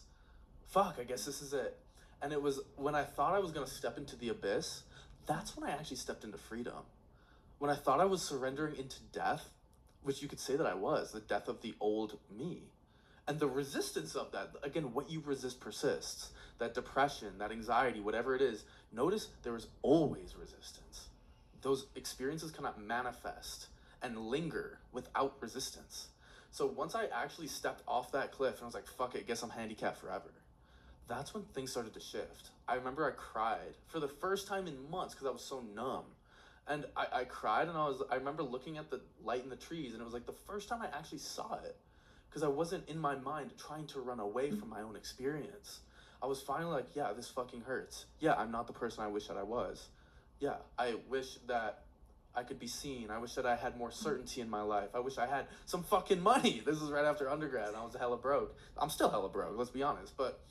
Fuck, I guess this is it. And it was when I thought I was going to step into the abyss, that's when I actually stepped into freedom. When I thought I was surrendering into death, which you could say that I was, the death of the old me. And the resistance of that, again, what you resist persists. That depression, that anxiety, whatever it is, notice there is always resistance. Those experiences cannot manifest and linger without resistance. So once I actually stepped off that cliff and I was like, fuck it, guess I'm handicapped forever, that's when things started to shift. I remember I cried for the first time in months because I was so numb. And I cried, and I remember looking at the light in the trees, and it was like the first time I actually saw it, because I wasn't in my mind trying to run away from my own experience. I was finally like, yeah, this fucking hurts. Yeah, I'm not the person I wish that I was. Yeah, I wish that I could be seen. I wish that I had more certainty in my life. I wish I had some fucking money. This was right after undergrad, and I was hella broke. I'm still hella broke, let's be honest. But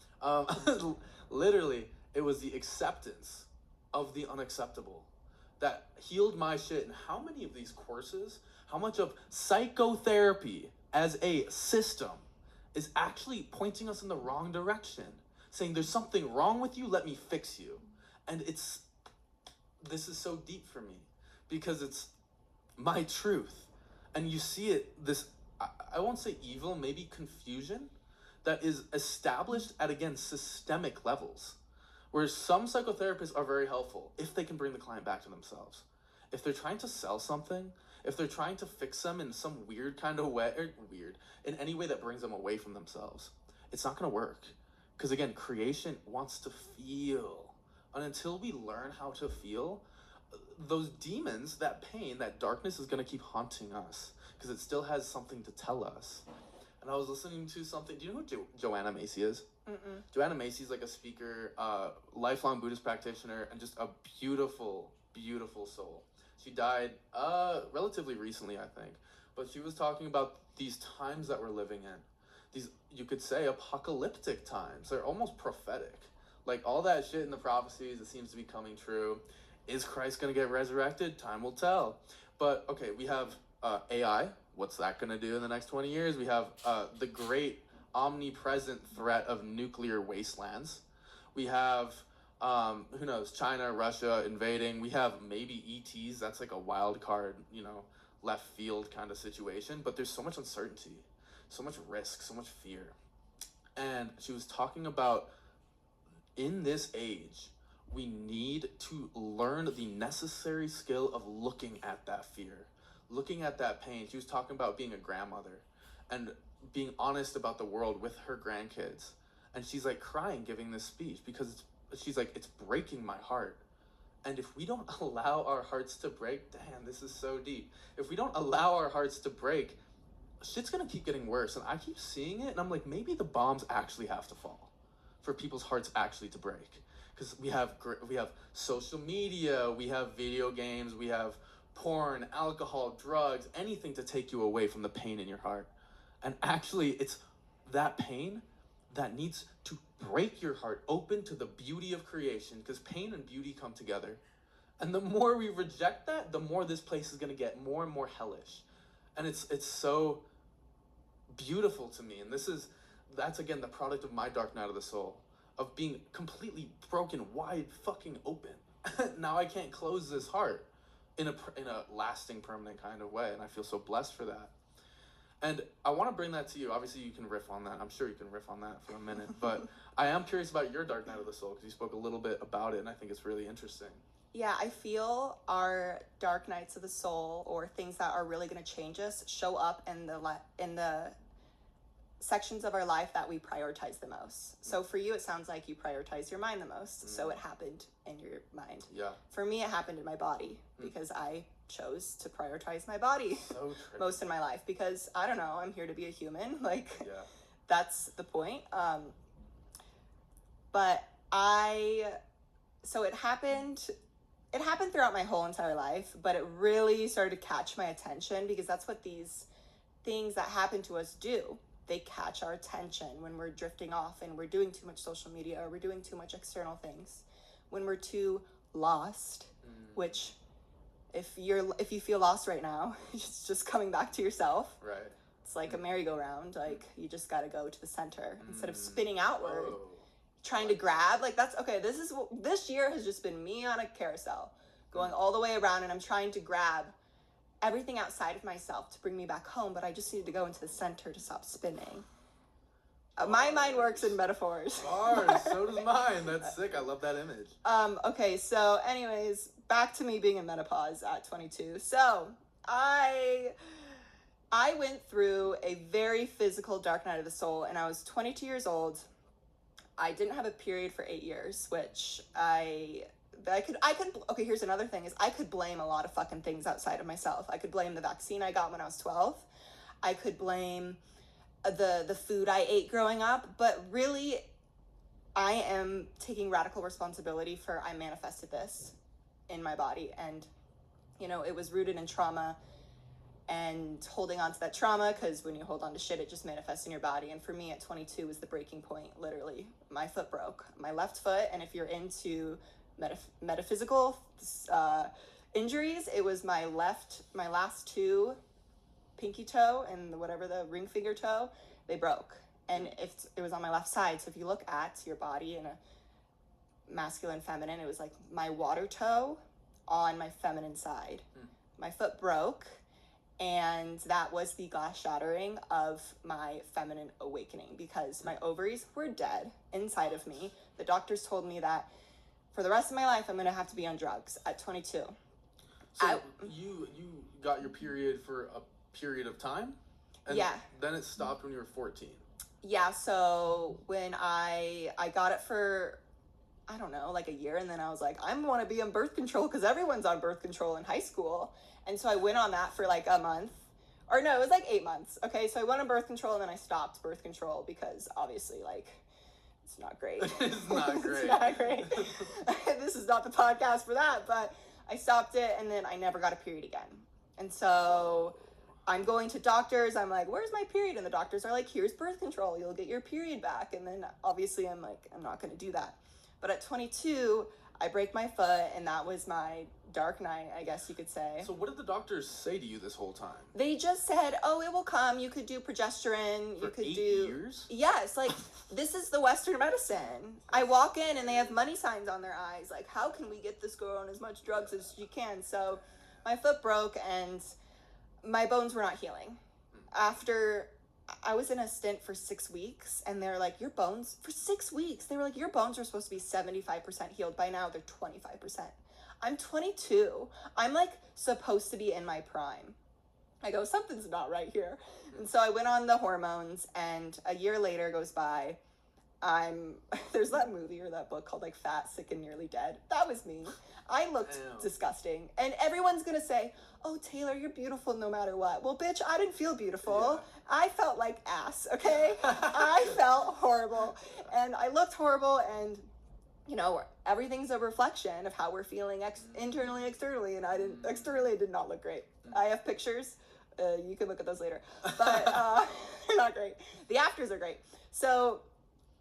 literally, it was the acceptance of the unacceptable that healed my shit. And how many of these courses, how much of psychotherapy as a system is actually pointing us in the wrong direction, saying there's something wrong with you, let me fix you. And this is so deep for me because it's my truth. And you see it, I won't say evil, maybe confusion that is established at, again, systemic levels. Whereas some psychotherapists are very helpful if they can bring the client back to themselves. If they're trying to sell something, if they're trying to fix them in some weird kind of way, or in any way that brings them away from themselves, it's not going to work. Because again, creation wants to feel. And until we learn how to feel, those demons, that pain, that darkness is going to keep haunting us because it still has something to tell us. And I was listening to something. Do you know who Joanna Macy is? Mm-mm. Joanna Macy is like a speaker, lifelong Buddhist practitioner, and just a beautiful, beautiful soul. She died relatively recently, I think. But she was talking about these times that we're living in. These, you could say, apocalyptic times. They're almost prophetic. Like all that shit in the prophecies, it seems to be coming true. Is Christ going to get resurrected? Time will tell. But, okay, we have AI. What's that going to do in the next 20 years? We have the great omnipresent threat of nuclear wastelands. We have, who knows, China, Russia invading. We have maybe ETs. That's like a wild card, left field kind of situation. But there's so much uncertainty, so much risk, so much fear. And she was talking about, in this age, we need to learn the necessary skill of looking at that fear, looking at that pain. She was talking about being a grandmother and being honest about the world with her grandkids. And she's like crying giving this speech because she's like, it's breaking my heart. And if we don't allow our hearts to break, damn, this is so deep. If we don't allow our hearts to break, shit's gonna keep getting worse. And I keep seeing it and I'm like, maybe the bombs actually have to fall for people's hearts actually to break. Because we have social media, we have video games, we have porn, alcohol, drugs, anything to take you away from the pain in your heart. And actually, it's that pain that needs to break your heart open to the beauty of creation, because pain and beauty come together. And the more we reject that, the more this place is going to get more and more hellish. And it's so beautiful to me. And that's again the product of my dark night of the soul, of being completely broken wide fucking open. Now I can't close this heart in a lasting, permanent kind of way, and I feel so blessed for that. And I want to bring that to you. Obviously, you can riff on that. I'm sure you can riff on that for a minute. But I am curious about your dark night of the soul, because you spoke a little bit about it, and I think it's really interesting. Yeah, I feel our dark nights of the soul, or things that are really going to change us, show up in the sections of our life that we prioritize the most. So for you, it sounds like you prioritize your mind the most. So it happened in your mind. Yeah. For me, it happened in my body, because I chose to prioritize my body most in my life, because I don't know, I'm here to be a human. Like, that's the point. So it happened throughout my whole entire life, but it really started to catch my attention, because that's what these things that happen to us do. They catch our attention when we're drifting off and we're doing too much social media, or we're doing too much external things, when we're too lost, which if you feel lost right now, it's just coming back to yourself. Right. It's like a merry-go-round. Like, you just got to go to the center instead of spinning outward. Trying to grab, like, that's okay. This year has just been me on a carousel going all the way around, and I'm trying to grab everything outside of myself to bring me back home, but I just needed to go into the center to stop spinning. My mind works in metaphors. Bars, so does mine. That's sick. I love that image. Okay, so anyways, back to me being in menopause at 22. So I went through a very physical dark night of the soul, and I was 22 years old. I didn't have a period for 8 years, which I could, okay, here's another thing, is I could blame a lot of fucking things outside of myself. I could blame the vaccine I got when I was 12. I could blame the food I ate growing up, but really, I am taking radical responsibility for, I manifested this in my body, and, you know, it was rooted in trauma, and holding on to that trauma, because when you hold on to shit, it just manifests in your body. And for me at 22 was the breaking point. Literally, my foot broke, my left foot. And if you're into metaphysical injuries, it was my last two, pinky toe and whatever the ring finger toe, they broke. And it was on my left side. So if you look at your body in a masculine, feminine, it was like my water toe on my feminine side. My foot broke. And that was the glass shattering of my feminine awakening, because my ovaries were dead inside of me. The doctors told me that for the rest of my life, I'm going to have to be on drugs at 22. So you got your period for a period of time? And then it stopped when you were 14. Yeah, so when I got it for, I don't know, like a year, and then I was like, I want to be on birth control, because everyone's on birth control in high school. And so I went on that for like a month, or no, it was like 8 months. Okay, so I went on birth control, and then I stopped birth control, because obviously, like, it's not great. It's not great. It's not great. This is not the podcast for that, but I stopped it, and then I never got a period again. And so I'm going to doctors. I'm like, where's my period? And the doctors are like, here's birth control. You'll get your period back. And then obviously I'm like, I'm not going to do that. But at 22, I break my foot, and that was my dark night, I guess you could say. So what did the doctors say to you this whole time? They just said, oh, it will come. You could do progesterone. For you could 8 do years? Yes, like this is the Western medicine. I walk in and they have money signs on their eyes. Like, how can we get this girl on as much drugs as she can? So my foot broke, and my bones were not healing. After I was in a stint for 6 weeks, and they're like, your bones, for 6 weeks, they were like, your bones are supposed to be 75% healed. By now, they're 25%. I'm 22. I'm like supposed to be in my prime. I go, something's not right here. And so I went on the hormones, and a year later goes by. there's that movie or that book called like Fat, Sick, and Nearly Dead. That was me. I looked disgusting. And everyone's gonna say, oh, Taylor, you're beautiful no matter what. Well, bitch, I didn't feel beautiful. Yeah. I felt like ass, okay? I felt horrible. And I looked horrible, and, you know, everything's a reflection of how we're feeling internally, externally, and externally I did not look great. I have pictures. You can look at those later. But they're not great. The afters are great. So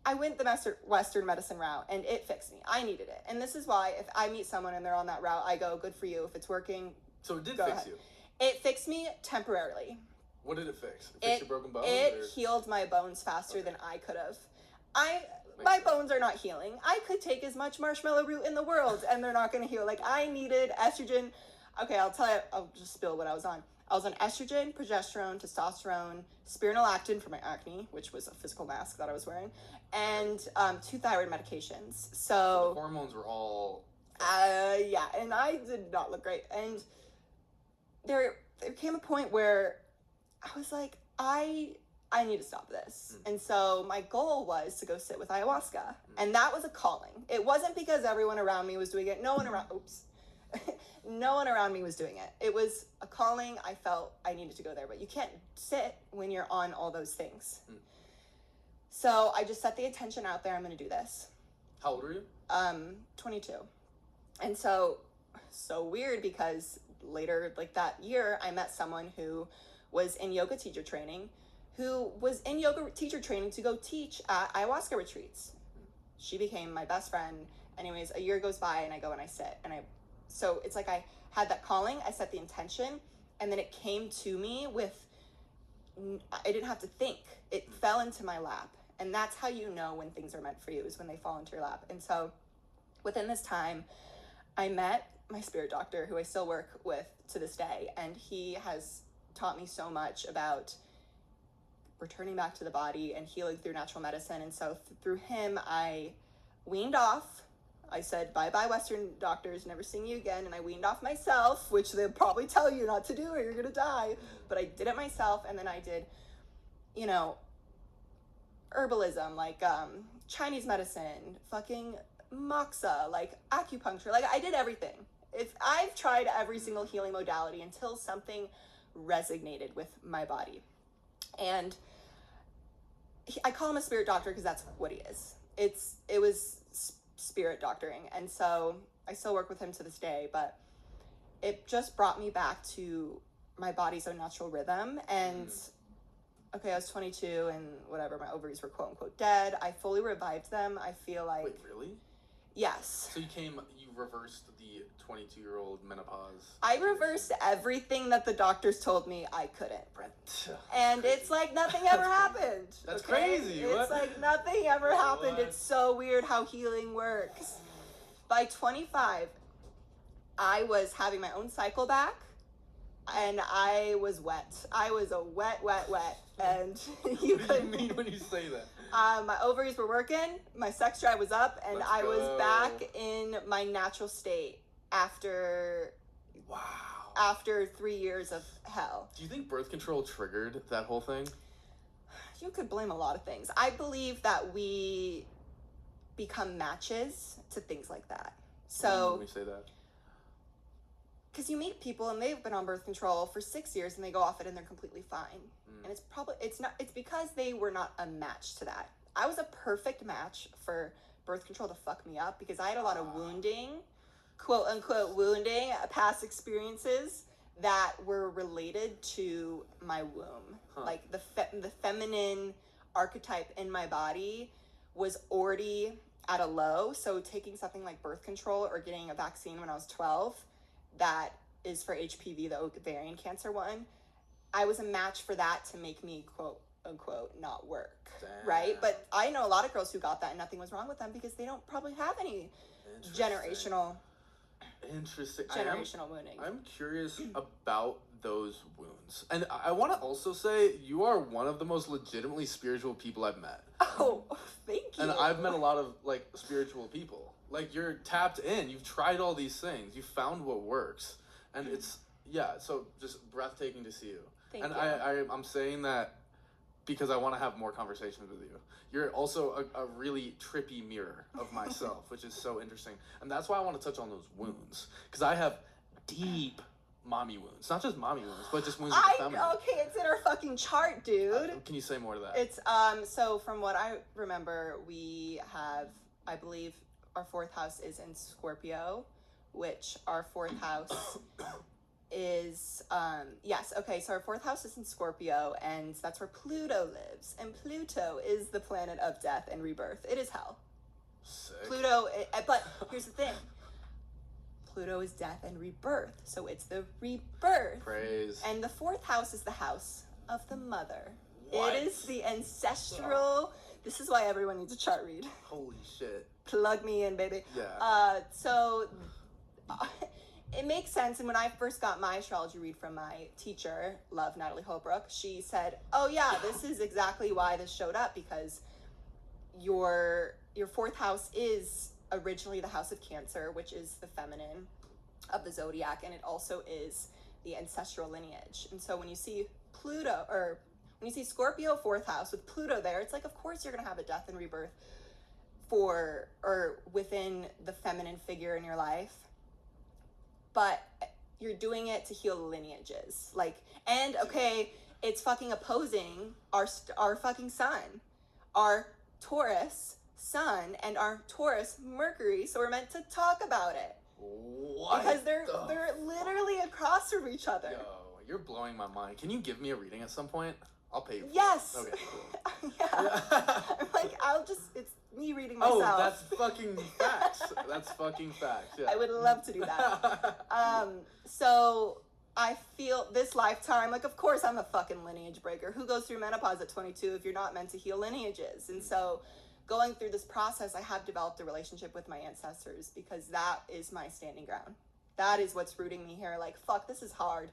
I went the Western medicine route, and it fixed me. I needed it. And this is why if I meet someone and they're on that route, I go, good for you. If it's working, so it did fix ahead. You? It fixed me temporarily. What did it fix? It fixed your broken bones? It healed my bones faster than I could have. My bones are not healing. I could take as much marshmallow root in the world, and they're not going to heal. Like, I needed estrogen. Okay, I'll just spill what I was on. I was on estrogen, progesterone, testosterone, spironolactone for my acne, which was a physical mask that I was wearing, and 2 thyroid medications. So the hormones were all... yeah, and I did not look great. And there came a point where I was like, I need to stop this. And so my goal was to go sit with ayahuasca. And that was a calling. It wasn't because everyone around me was doing it. No one around me was doing it. It was a calling. I felt I needed to go there, but you can't sit when you're on all those things. So I just set the intention out there. I'm going to do this. How old were you? 22. And so weird, because later, like that year, I met someone who was in yoga teacher training, to go teach at ayahuasca retreats. She became my best friend. Anyways, a year goes by, and I go and I sit, so it's like I had that calling, I set the intention, and then it came to me I didn't have to think. It fell into my lap. And that's how you know when things are meant for you, is when they fall into your lap. And so within this time, I met my spirit doctor, who I still work with to this day. And he has taught me so much about returning back to the body and healing through natural medicine. And so through him, I weaned off. I said, bye-bye Western doctors, never seeing you again. And I weaned off myself, which they'll probably tell you not to do or you're going to die. But I did it myself. And then I did, you know, herbalism, like Chinese medicine, fucking moxa, like acupuncture. Like, I did everything. I've tried every single healing modality until something resonated with my body. And I call him a spirit doctor because that's what he is. It was spirit doctoring. And so I still work with him to this day, but it just brought me back to my body's own natural rhythm. And okay, I was 22 and whatever, my ovaries were quote unquote dead. I fully revived them. I feel like... Wait, really? Yes. So you reversed the 22-year-old menopause? I reversed everything that the doctors told me I couldn't. And crazy. It's like nothing ever happened. That's crazy. It's like nothing ever happened. It's so weird how healing works. By 25, I was having my own cycle back, and I was wet. I was a wet. And what do you mean when you say that? My ovaries were working, my sex drive was up, and I was back in my natural state after 3 years of hell. Do you think birth control triggered that whole thing? You could blame a lot of things. I believe that we become matches to things like that. So when you say that? Because you meet people and they've been on birth control for 6 years and they go off it and they're completely fine. And it's because they were not a match to that. I was a perfect match for birth control to fuck me up because I had a lot of wounding, quote unquote wounding, past experiences that were related to my womb. Like the feminine archetype in my body was already at a low. So taking something like birth control or getting a vaccine when I was 12, that is for HPV, the ovarian cancer one, I was a match for that to make me quote unquote not work. Damn. Right? But I know a lot of girls who got that and nothing was wrong with them because they don't probably have any generational wounding. I'm curious about those wounds. And I want to also say you are one of the most legitimately spiritual people I've met. Oh, thank you. And I've met a lot of like spiritual people. Like, you're tapped in. You've tried all these things. You found what works. And it's, so just breathtaking to see you. Thank you. I'm saying that because I want to have more conversations with you. You're also a really trippy mirror of myself, which is so interesting. And that's why I want to touch on those wounds. Because I have deep mommy wounds. Not just mommy wounds, but just wounds with the feminine. Okay, it's in our fucking chart, dude. Can you say more to that? It's, so from what I remember, we have, I believe, our 4th house is in Scorpio, which our 4th house is yes, okay, so our 4th house is in Scorpio, and that's where Pluto lives, and Pluto is the planet of death and rebirth. It is hell. Sick. Pluto, but here's the thing, Pluto is death and rebirth, so it's the rebirth. Praise. And the 4th house is the house of the mother. What? It is the ancestral. This is why everyone needs a chart read. Holy shit. Plug me in, baby. Yeah. It makes sense. And when I first got my astrology read from my teacher, love Natalie Holbrook, she said, oh yeah, this is exactly why this showed up, because your 4th house is originally the house of Cancer, which is the feminine of the zodiac, and it also is the ancestral lineage. And so when you see Pluto, or when you see Scorpio 4th house with Pluto there, it's like, of course you're going to have a death and rebirth for, or within the feminine figure in your life, but you're doing it to heal lineages. Like, and okay, it's fucking opposing our fucking sun, our Taurus sun, and our Taurus Mercury. So we're meant to talk about it. What? Because they're literally across from each other. Yo, you're blowing my mind. Can you give me a reading at some point? I'll pay you for Yes. it. Okay, cool. Yeah. I'm like, it's me reading myself. Oh, that's fucking facts. That's fucking facts. Yeah. I would love to do that. So I feel this lifetime, like, of course I'm a fucking lineage breaker. Who goes through menopause at 22 if you're not meant to heal lineages? And so going through this process, I have developed a relationship with my ancestors, because that is my standing ground. That is what's rooting me here. Like, fuck, this is hard.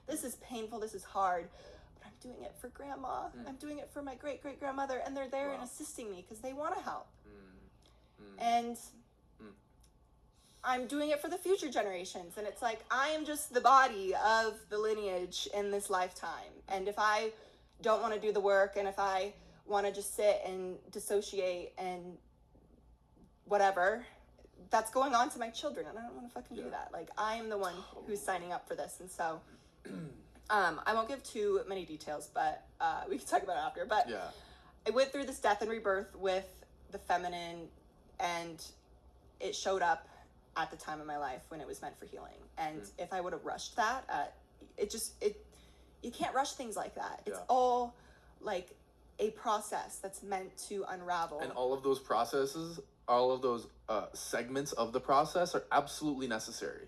This is painful. This is hard. But I'm doing it for grandma. I'm doing it for my great-great-grandmother. And they're there and assisting me because they want to help. And I'm doing it for the future generations. And it's like, I am just the body of the lineage in this lifetime. And if I don't want to do the work, and if I want to just sit and dissociate and whatever, that's going on to my children, and I don't want to fucking do that. Like, I am the one who's signing up for this. And so I won't give too many details, but we can talk about it after. But Yeah. I went through this death and rebirth with the feminine, and it showed up at the time of my life when it was meant for healing. And if I would have rushed that, you can't rush things like that. It's all like a process that's meant to unravel. And all of those processes, all of those segments of the process are absolutely necessary.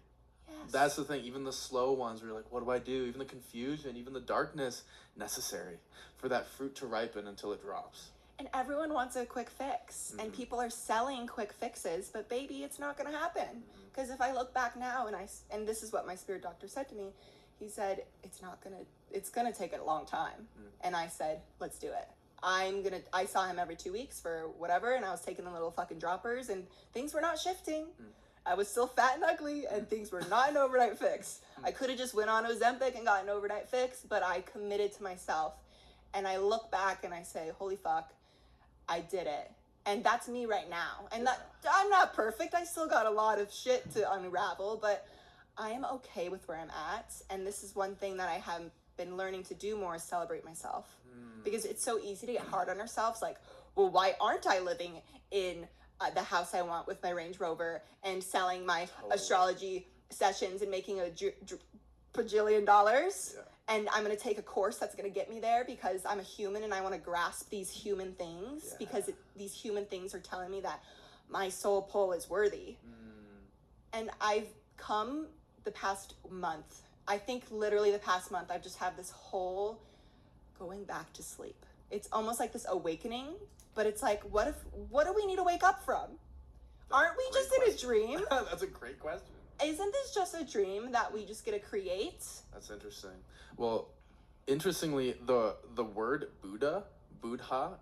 Yes. That's the thing. Even the slow ones where you're like, what do I do? Even the confusion, even the darkness, necessary for that fruit to ripen until it drops. And everyone wants a quick fix, and people are selling quick fixes, but baby, it's not going to happen. Because if I look back now, and this is what my spirit doctor said to me, he said, it's going to take a long time. And I said, let's do it. I saw him every 2 weeks for whatever, and I was taking the little fucking droppers, and things were not shifting. I was still fat and ugly, and things were not an overnight fix. I could have just went on Ozempic and got an overnight fix, but I committed to myself. And I look back and I say, holy fuck, I did it. And that's me right now. And I'm not perfect. I still got a lot of shit to unravel, but I am okay with where I'm at. And this is one thing that I have been learning to do more, is celebrate myself. Because it's so easy to get hard on ourselves. Like, well, why aren't I living in the house I want with my Range Rover and selling my astrology sessions and making a bajillion dollars? Yeah. And I'm going to take a course that's going to get me there because I'm a human and I want to grasp these human things, because these human things are telling me that my soul pull is worthy. And I've come the past month, I think literally the past month, I've just had this whole going back to sleep. It's almost like this awakening, but it's like, what do we need to wake up from? Aren't we just in a dream? That's a great question. Isn't this just a dream that we just get to create? That's interesting. Well, interestingly, the word Buddha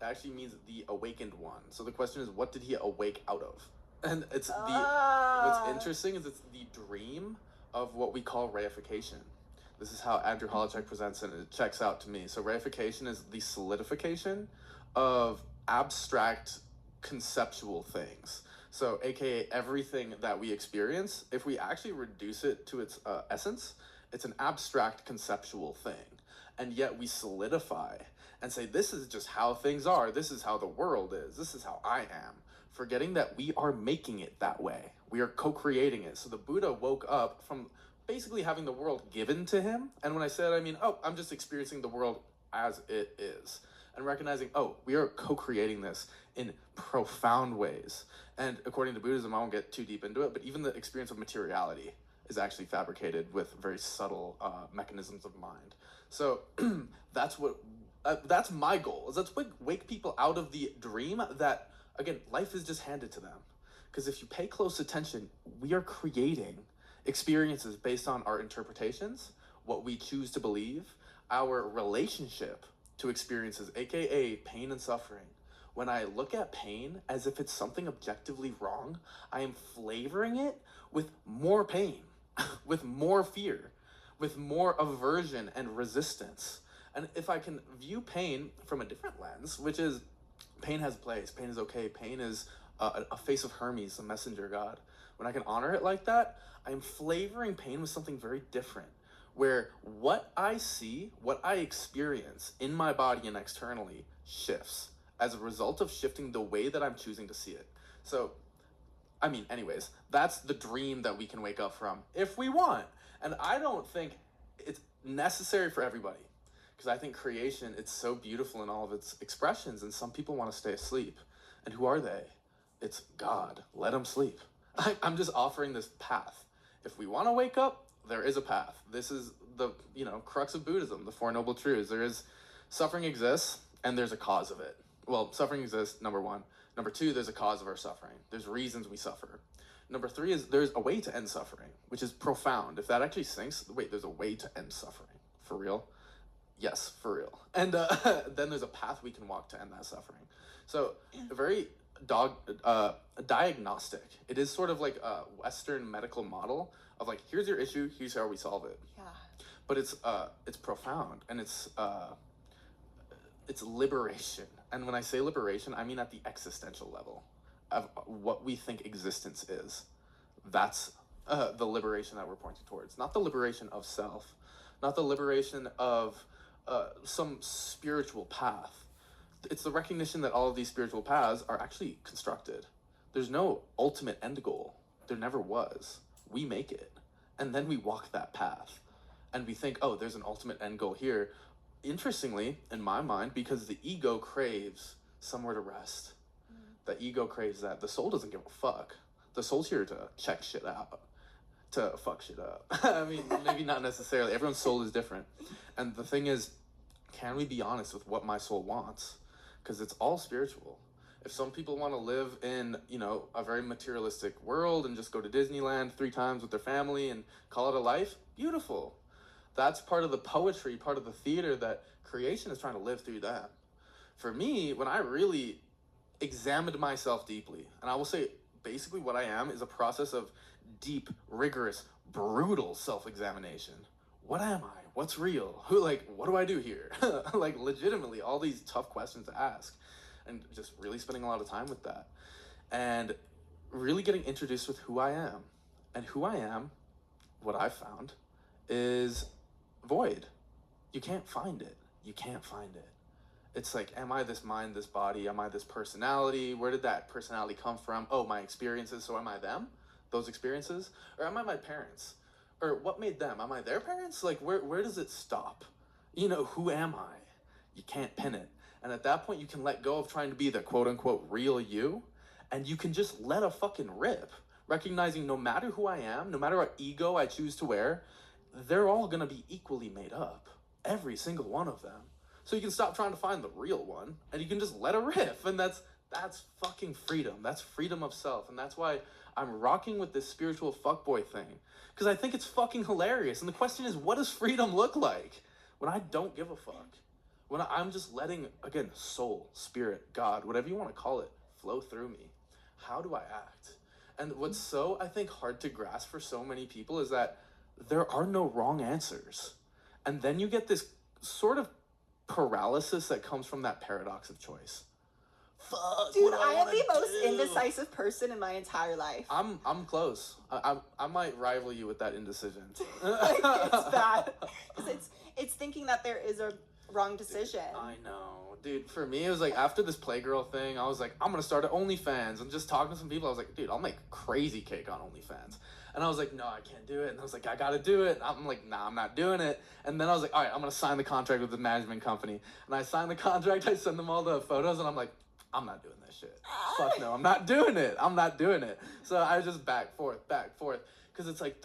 actually means the awakened one. So the question is, what did he awake out of? And it's what's interesting is it's the dream of what we call reification. This is how Andrew Holacek presents it, and it checks out to me. So reification is the solidification of abstract conceptual things. So aka everything that we experience, if we actually reduce it to its essence, it's an abstract conceptual thing. And yet we solidify and say, this is just how things are. This is how the world is. This is how I am. Forgetting that we are making it that way. We are co-creating it. So the Buddha woke up from basically having the world given to him. And when I say that, I mean, oh, I'm just experiencing the world as it is. And recognizing, oh, we are co-creating this in profound ways. And according to Buddhism, I won't get too deep into it, but even the experience of materiality is actually fabricated with very subtle mechanisms of mind. So that's my goal, is let's wake people out of the dream that, again, life is just handed to them. Because if you pay close attention, we are creating experiences based on our interpretations, what we choose to believe, our relationship to experiences, aka pain and suffering. When I look at pain as if it's something objectively wrong, I am flavoring it with more pain, with more fear, with more aversion and resistance. And if I can view pain from a different lens, which is pain has a place, pain is okay, pain is a face of Hermes, a messenger god. When I can honor it like that, I am flavoring pain with something very different, where what I see, what I experience in my body and externally shifts as a result of shifting the way that I'm choosing to see it. So, I mean, anyways, that's the dream that we can wake up from if we want. And I don't think it's necessary for everybody, because I think creation, it's so beautiful in all of its expressions, and some people want to stay asleep. And who are they? It's God. Let them sleep. I'm just offering this path. If we want to wake up, there is a path. This is the, crux of Buddhism, the Four Noble Truths. There is suffering exists, and there's a cause of it. Well, suffering exists, number one. Number two, there's a cause of our suffering. There's reasons we suffer. Number three is there's a way to end suffering, which is profound. If that actually sinks, wait, there's a way to end suffering. For real? Yes, for real. And then there's a path we can walk to end that suffering. So very diagnostic. It is sort of like a Western medical model of like, here's your issue, here's how we solve it. Yeah. But it's profound, and it's liberation. And when I say liberation, I mean at the existential level of what we think existence is. That's the liberation that we're pointing towards. Not the liberation of self, not the liberation of some spiritual path. It's the recognition that all of these spiritual paths are actually constructed. There's no ultimate end goal. There never was. We make it. And then we walk that path. And we think, oh, there's an ultimate end goal here. Interestingly, in my mind, because the ego craves somewhere to rest. The ego craves that. The soul doesn't give a fuck. The soul's here to check shit out, to fuck shit up. I mean, maybe not necessarily. Everyone's soul is different. And the thing is, can we be honest with what my soul wants? Because it's all spiritual. If some people want to live in, a very materialistic world and just go to Disneyland 3 times with their family and call it a life, beautiful. That's part of the poetry, part of the theater that creation is trying to live through that. For me, when I really examined myself deeply, and I will say basically what I am is a process of deep, rigorous, brutal self-examination. What am I? What's real? What do I do here? Legitimately, all these tough questions to ask, and just really spending a lot of time with that, and really getting introduced with who I am. And who I am, what I've found, is void. You can't find it. You can't find it. It's like, am I this mind, this body? Am I this personality? Where did that personality come from? Oh, my experiences. So am I them? Those experiences? Or am I my parents? Or what made them? Am I their parents? Where does it stop? Who am I? You can't pin it. And at that point, you can let go of trying to be the quote-unquote real you, and you can just let a fucking rip, recognizing no matter who I am, no matter what ego I choose to wear, they're all gonna be equally made up. Every single one of them. So you can stop trying to find the real one, and you can just let a rip, and that's fucking freedom. That's freedom of self, and that's why I'm rocking with this spiritual fuckboy thing, because I think it's fucking hilarious. And the question is, what does freedom look like when I don't give a fuck? When I'm just letting, again, soul, spirit, God, whatever you want to call it, flow through me. How do I act? And what's I think, hard to grasp for so many people is that there are no wrong answers. And then you get this sort of paralysis that comes from that paradox of choice. Fuck, Dude, what do I am wanna the most do? indecisive person in my entire life. I'm close. I might rival you with that indecision. Like, it's bad. 'Cause it's thinking that there is a wrong decision. I know, dude. For me, it was like after this Playgirl thing, I was like, I'm gonna start an OnlyFans, and just talking to some people, I was like, dude, I'll make crazy cake on OnlyFans. And I was like, no, I can't do it. And I was like, I gotta do it. I'm like, nah, I'm not doing it. And then I was like, all right, I'm gonna sign the contract with the management company. And I signed the contract. I send them all the photos, and I'm like, I'm not doing this shit. Fuck no, I'm not doing it. I'm not doing it. So I just back forth, because it's like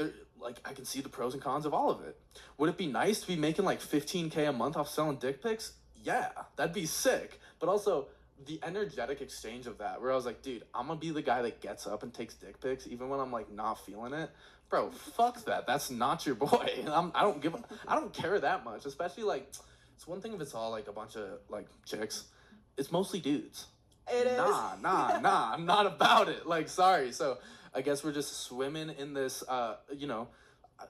I can see the pros and cons of all of it. Would it be nice to be making like $15K a month off selling dick pics? Yeah, that'd be sick. But also the energetic exchange of that, where I was like, dude, I'm gonna be the guy that gets up and takes dick pics even when I'm like not feeling it. Bro, fuck that. That's not your boy. I don't care that much. Especially like, it's one thing if it's all like a bunch of like chicks. It's mostly dudes. It is. Nah, I'm not about it. Like, sorry. So I guess we're just swimming in this,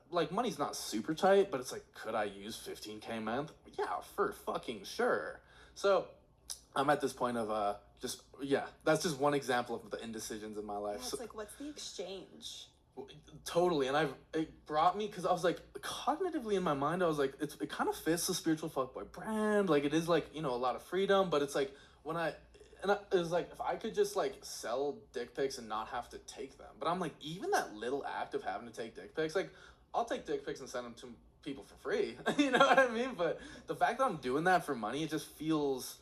like money's not super tight, but it's like, could I use 15K a month? Yeah, for fucking sure. So I'm at this point of, that's just one example of the indecisions in my life. Yeah, it's like, what's the exchange? Totally. And it brought me, because I was like, cognitively in my mind, I was like, it kind of fits the Spiritual Fuckboy brand. Like, it is like, a lot of freedom, but it's like, it was like, if I could just like sell dick pics and not have to take them. But I'm like, even that little act of having to take dick pics, like, I'll take dick pics and send them to people for free. You know what I mean? But the fact that I'm doing that for money, it just feels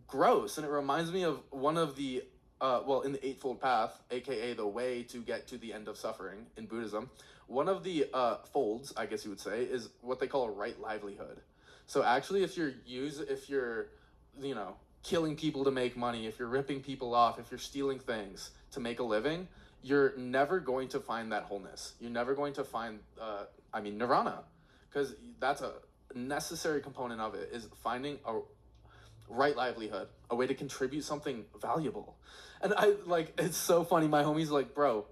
gross. And it reminds me of one of the, in the Eightfold Path, aka the way to get to the end of suffering in Buddhism, one of the folds, I guess you would say, is what they call a right livelihood. So actually, if you're killing people to make money, if you're ripping people off, if you're stealing things to make a living, you're never going to find that wholeness. You're never going to find, nirvana, because that's a necessary component of it, is finding a right livelihood, a way to contribute something valuable. And it's so funny. My homie's like, bro,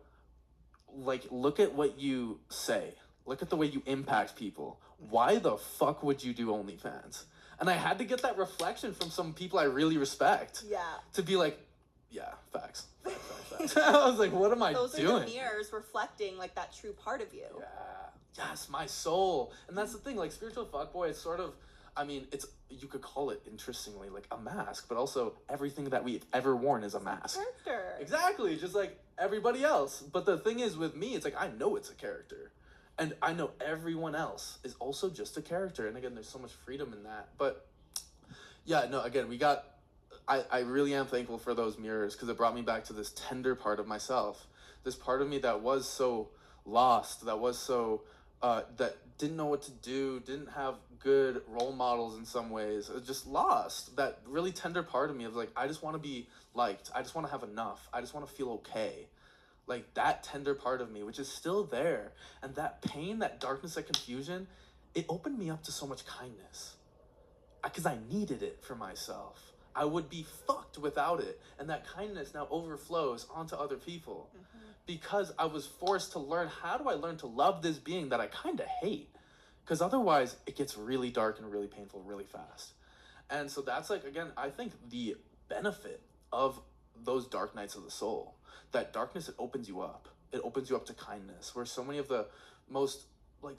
like, look at what you say. Look at the way you impact people. Why the fuck would you do OnlyFans? And I had to get that reflection from some people I really respect. Yeah. To be like, yeah, facts. I was like, what am I doing? Those are the mirrors reflecting like that true part of you. Yeah. Yes, my soul. And that's the thing, like Spiritual Fuckboy, it's sort of, you could call it, interestingly, like a mask, but also everything that we've ever worn is a mask. Character. Exactly, just like everybody else. But the thing is with me, it's like, I know it's a character. And I know everyone else is also just a character. And again, there's so much freedom in that. But yeah, no, again, I really am thankful for those mirrors, because it brought me back to this tender part of myself. This part of me that was so lost, that was so, that didn't know what to do, didn't have good role models in some ways, just lost. That really tender part of me of like, I just want to be liked. I just want to have enough. I just want to feel okay. Like that tender part of me, which is still there. And that pain, that darkness, that confusion, it opened me up to so much kindness. Because I needed it for myself. I would be fucked without it. And that kindness now overflows onto other people. Mm-hmm. Because I was forced to learn, how do I learn to love this being that I kind of hate? Because otherwise it gets really dark and really painful really fast. And so that's like, again, I think the benefit of those dark nights of the soul, that darkness, it opens you up. It opens you up to kindness, where so many of the most like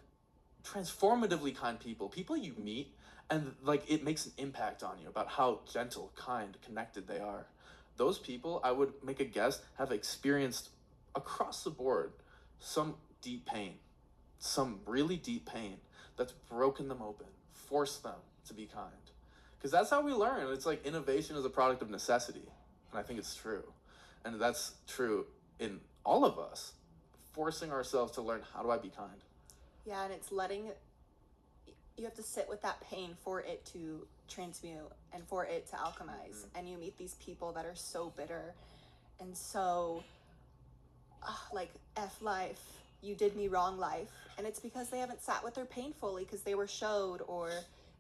transformatively kind people you meet, and like it makes an impact on you about how gentle, kind, connected they are. Those people, I would make a guess, have experienced across the board some deep pain, some really deep pain that's broken them open, forced them to be kind. Because that's how we learn. It's like innovation is a product of necessity. And I think it's true. And that's true in all of us, forcing ourselves to learn, how do I be kind? Yeah, and it's you have to sit with that pain for it to transmute and for it to alchemize. Mm-hmm. And you meet these people that are so bitter and so, like, F life, you did me wrong life. And it's because they haven't sat with their pain fully, because they were showed, or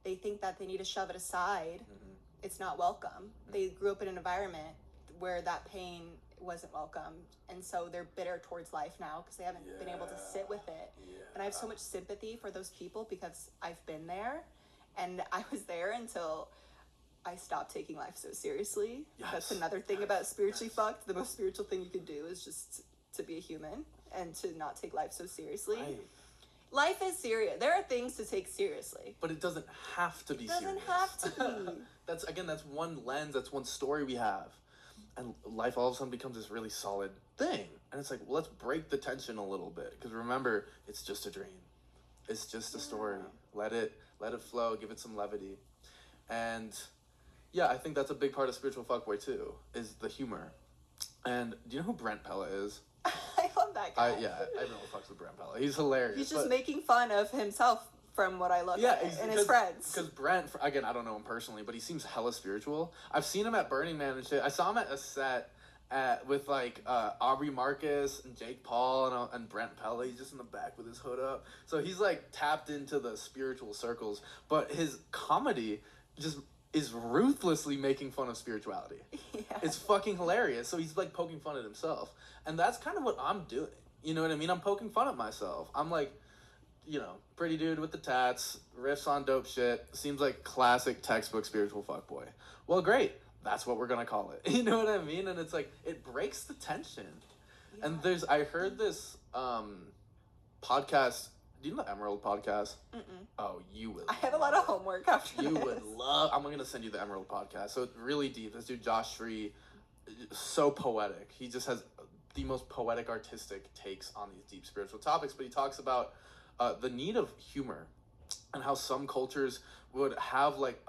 they think that they need to shove it aside. Mm-hmm. It's not welcome. Mm-hmm. They grew up in an environment where that pain wasn't welcomed, and so they're bitter towards life now because they haven't been able to sit with it. And I have so much sympathy for those people because I've been there, and I was there until I stopped taking life so seriously. That's another thing about spiritually fucked. The most spiritual thing you can do is just to be a human and to not take life so seriously. Life is serious. There are things to take seriously, but it doesn't have to be serious. It doesn't have to be. That's one lens, that's one story we have. And life all of a sudden becomes this really solid thing. And it's like, well, let's break the tension a little bit. Because remember, it's just a dream. It's just a story. Let it flow. Give it some levity. And yeah, I think that's a big part of Spiritual Fuckboy too, is the humor. And do you know who Brent Pella is? I love that guy. I don't know what fucks with Brent Pella. He's hilarious. He's just making fun of himself from what I look at and his friends. Because Brent, again, I don't know him personally, but he seems hella spiritual. I've seen him at Burning Man and shit. I saw him at a set with like Aubrey Marcus and Jake Paul and Brent Pella. He's just in the back with his hood up. So he's like tapped into the spiritual circles, but his comedy just is ruthlessly making fun of spirituality. It's fucking hilarious. So he's like poking fun at himself. And that's kind of what I'm doing. You know what I mean? I'm poking fun at myself. I'm like, you know, pretty dude with the tats, riffs on dope shit. Seems like classic textbook spiritual fuckboy. Well, great. That's what we're gonna call it. You know what I mean? And it's like, it breaks the tension. And I heard this podcast. Do you know the Emerald podcast? Mm-mm. Oh, you would. I have a lot of homework after this. You would love. I'm gonna send you the Emerald podcast. So it's really deep. This dude Josh Shree, so poetic. He just has the most poetic, artistic takes on these deep spiritual topics. But he talks about the need of humor and how some cultures would have like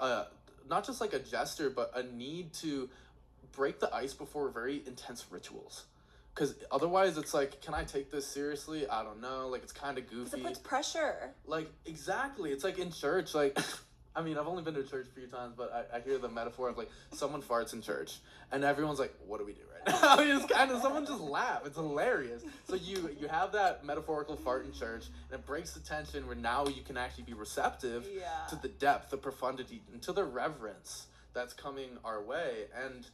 not just like a gesture, but a need to break the ice before very intense rituals. Because otherwise it's like, can I take this seriously? I don't know. Like, it's kind of goofy. It puts pressure. Like, exactly. It's like in church, like, I mean, I've only been to church a few times, but I hear the metaphor of like, someone farts in church and everyone's like, what do we do right now? It's kind of, someone just laugh. It's hilarious. So you have that metaphorical fart in church and it breaks the tension where now you can actually be receptive to the depth, the profundity, and to the reverence that's coming our way. And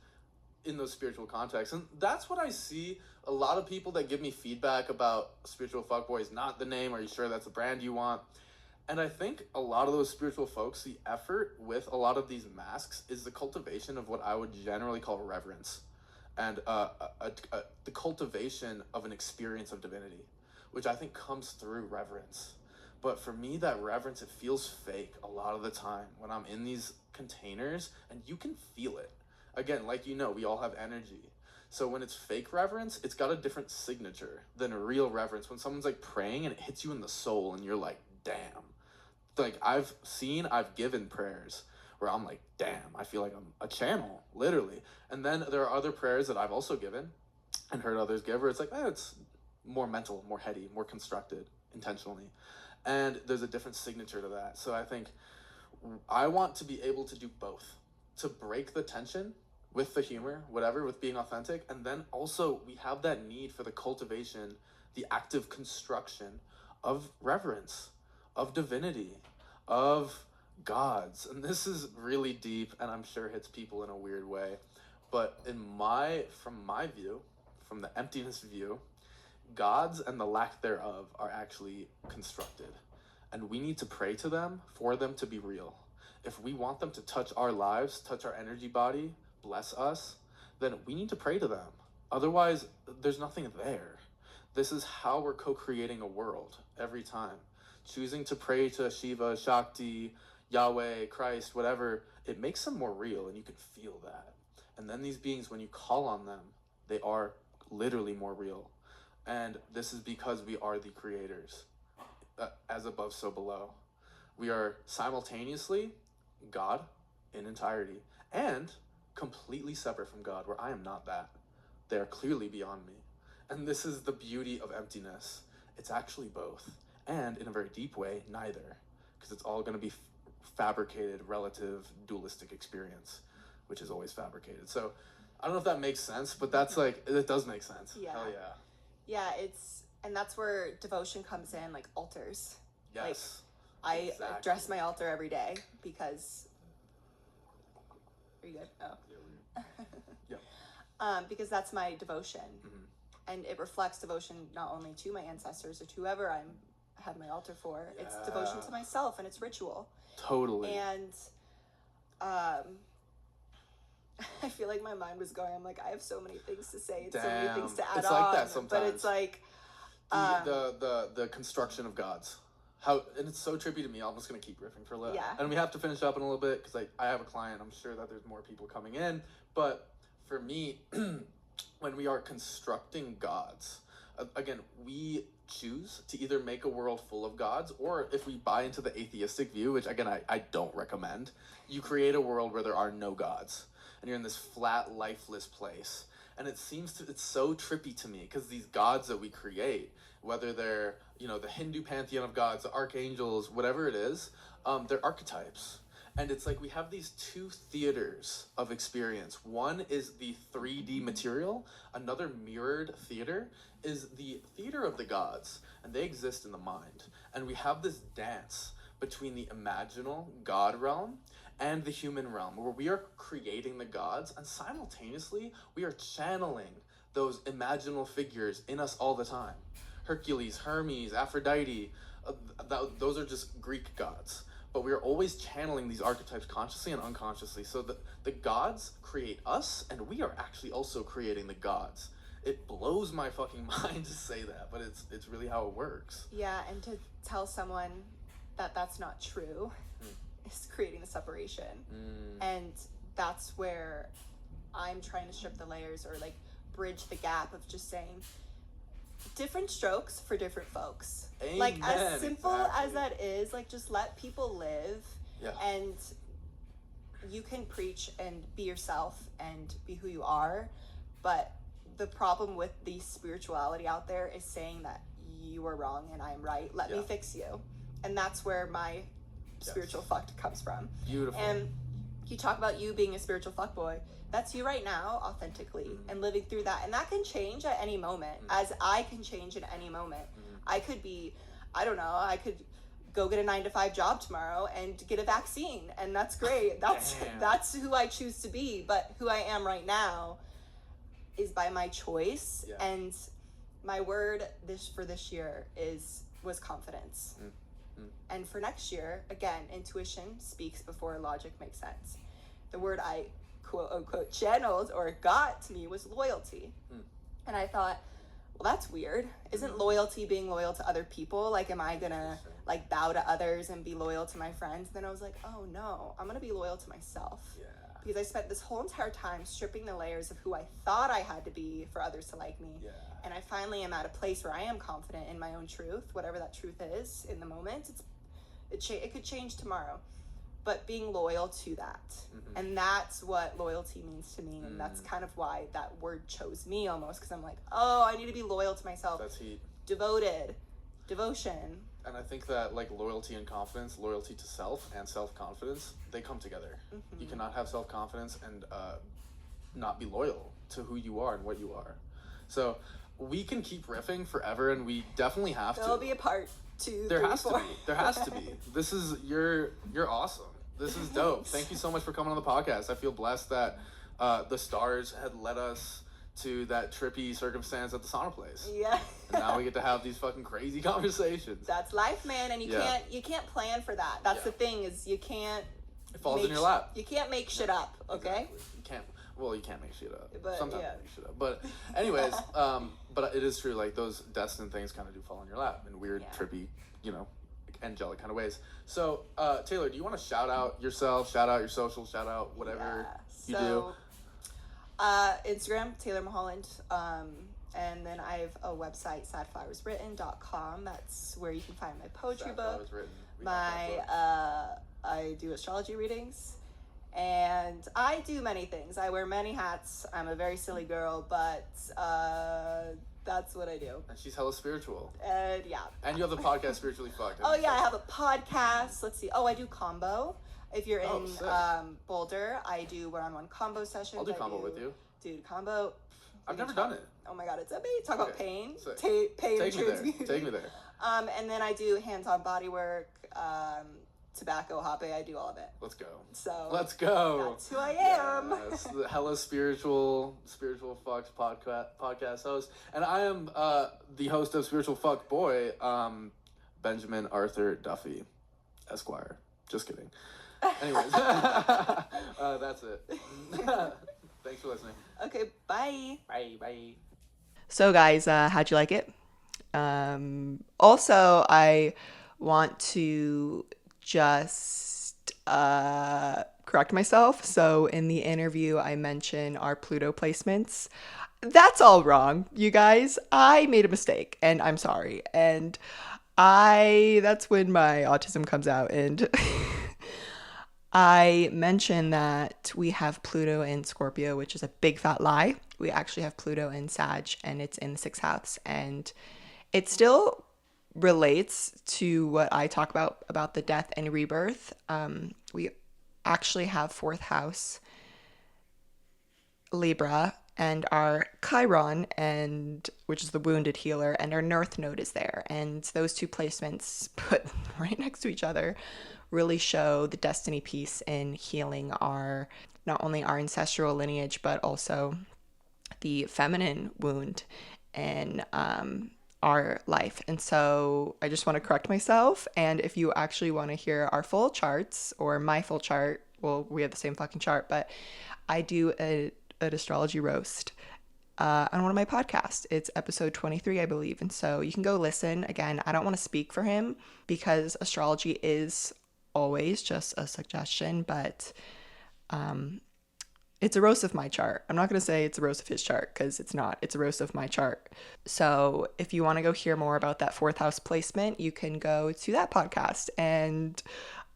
in those spiritual contexts. And that's what I see. A lot of people that give me feedback about Spiritual Fuckboy is not the name. Are you sure that's the brand you want? And I think a lot of those spiritual folks, the effort with a lot of these masks is the cultivation of what I would generally call reverence. And the cultivation of an experience of divinity, which I think comes through reverence. But for me, that reverence, it feels fake a lot of the time when I'm in these containers, and you can feel it. Again, like, you know, we all have energy. So when it's fake reverence, it's got a different signature than a real reverence. When someone's like praying and it hits you in the soul and you're like, damn. Like, I've given prayers where I'm like, damn, I feel like I'm a channel, literally. And then there are other prayers that I've also given and heard others give where it's like, it's more mental, more heady, more constructed intentionally. And there's a different signature to that. So I think I want to be able to do both. To break the tension with the humor, whatever, with being authentic. And then also we have that need for the cultivation, the active construction of reverence, of divinity, of gods. And this is really deep and I'm sure hits people in a weird way. But from my view, from the emptiness view, gods and the lack thereof are actually constructed. And we need to pray to them for them to be real. If we want them to touch our lives, touch our energy body, bless us, then we need to pray to them. Otherwise, there's nothing there. This is how we're co-creating a world every time. Choosing to pray to Shiva, Shakti, Yahweh, Christ, whatever, it makes them more real and you can feel that. And then these beings, when you call on them, they are literally more real. And this is because we are the creators. As above, so below. We are simultaneously God in entirety and completely separate from God, where I am not that. They are clearly beyond me. And this is the beauty of emptiness. It's actually both. And in a very deep way, neither. Because it's all going to be fabricated, relative, dualistic experience, which is always fabricated. So I don't know if that makes sense, but that's like, it does make sense. Yeah. Hell yeah. Yeah, and that's where devotion comes in, like altars. Yes. Like, I dress my altar every day because... Are you good? Oh. Yeah. because that's my devotion. And it reflects devotion not only to my ancestors or to whoever I have my altar for. Yeah. It's devotion to myself, and it's ritual. Totally. And I feel like my mind was going, I'm like, I have so many things to say, and so many things to add it's on. like that sometimes. But it's like the construction of gods. And it's so trippy to me. I'm just gonna keep riffing for a little. Yeah. And we have to finish up in a little bit because I have a client. I'm sure that there's more people coming in. But for me, when we are constructing gods, again, we choose to either make a world full of gods, or if we buy into the atheistic view, which again I don't recommend, you create a world where there are no gods, and you're in this flat, lifeless place. And it's so trippy to me because these gods that we create, whether they're, the Hindu pantheon of gods, the archangels, whatever it is, they're archetypes. And it's like we have these two theaters of experience. One is the 3D material. Another mirrored theater is the theater of the gods. And they exist in the mind. And we have this dance between the imaginal God realm and the human realm, where we are creating the gods, and simultaneously we are channeling those imaginal figures in us all the time. Hercules, Hermes, Aphrodite, those are just Greek gods. But we are always channeling these archetypes consciously and unconsciously. So the gods create us, and we are actually also creating the gods. It blows my fucking mind to say that, but it's really how it works. Yeah, and to tell someone that that's not true is creating the separation. And that's where I'm trying to strip the layers, or like bridge the gap of just saying different strokes for different folks. Amen, like as simple exactly. as that is, like just let people live. Yeah. And you can preach and be yourself and be who you are, but the problem with the spirituality out there is saying that you are wrong and I'm right, let me fix you. And that's where my spiritual fucked comes from. Beautiful. And you talk about you being a spiritual fuckboy. That's you right now, authentically, and living through that. And that can change at any moment, as I can change at any moment. I could be, I don't know, I could go get a 9-to-5 job tomorrow and get a vaccine, and that's great. That's who I choose to be. But who I am right now is by my choice. Yeah. And my word for this year was confidence. And for next year, again, intuition speaks before logic makes sense. The word I quote unquote channeled or got to me was loyalty. And I thought, well, that's weird. Isn't loyalty being loyal to other people? Like, am I gonna like bow to others and be loyal to my friends? And then I was like, oh no, I'm gonna be loyal to myself. Yeah. Because I spent this whole entire time stripping the layers of who I thought I had to be for others to like me. Yeah. And I finally am at a place where I am confident in my own truth, whatever that truth is in the moment. It could change tomorrow, but being loyal to that. And that's what loyalty means to me. And that's kind of why that word chose me almost, because I'm like, oh, I need to be loyal to myself. That's heat. Devoted, devotion. And I think that like loyalty and confidence, loyalty to self and self-confidence, they come together. You cannot have self-confidence and not be loyal to who you are and what you are. So we can keep riffing forever, and we definitely have to. There'll be a part 2, There 3, has 4. to be. There has to be. This is you're awesome. This is dope. Thank you so much for coming on the podcast. I feel blessed that the stars had led us to that trippy circumstance at the sauna place. Yeah. And now we get to have these fucking crazy conversations. That's life, man, and you can't plan for that. That's the thing, is you can't. It falls in your lap. You can't make shit up, okay? Exactly. You can't. Well, you can't make shit up. But, sometimes yeah. you make shit up. But anyways, but it is true. Like those destined things kind of do fall in your lap in weird, trippy, angelic kind of ways. So, Taylor, do you want to shout out yourself? Shout out your social. Shout out whatever you do. Instagram, Taylor Mulholland. And then I have a website, sadflowerswritten.com. That's where you can find my poetry book. I do astrology readings. And I do many things. I wear many hats. I'm a very silly girl, but that's what I do. And she's hella spiritual. And yeah. And you have the podcast Spiritually Fucked. Oh yeah, I have a podcast. Let's see. Oh, I do combo. If you're in sick. Boulder, I do one-on-one combo sessions. I'll do combo with you. Dude, combo. I've never done it. Oh my god, it's amazing. Talk about pain. Take Pain me there. Take me there. And then I do hands-on body work, tobacco hopping. I do all of it. Let's go. So let's go. That's who I am. Yes, the hella spiritual Fucks podcast host, and I am the host of Spiritual Fuck Boy, Benjamin Arthur Duffy, Esquire. Just kidding. Anyways, that's it. Thanks for listening. Okay, bye. Bye. So guys, how'd you like it? Also, I want to just correct myself. So in the interview, I mentioned our Pluto placements. That's all wrong, you guys. I made a mistake, and I'm sorry. And that's when my autism comes out. And I mentioned that we have Pluto in Scorpio, which is a big fat lie. We actually have Pluto in Sag, and it's in the 6th house. And it still relates to what I talk about the death and rebirth. We actually have 4th house Libra, and our Chiron, and which is the wounded healer, and our North Node is there. And those two placements put right next to each other really show the destiny piece in healing our, not only our ancestral lineage, but also the feminine wound in our life. And so I just want to correct myself. And if you actually want to hear our full charts, or my full chart, well, we have the same fucking chart, but I do an astrology roast on one of my podcasts. It's episode 23, I believe. And so you can go listen. Again, I don't want to speak for him because astrology is always just a suggestion, but it's a roast of my chart. I'm not going to say it's a roast of his chart because it's not. It's a roast of my chart. So if you want to go hear more about that 4th house placement, you can go to that podcast. And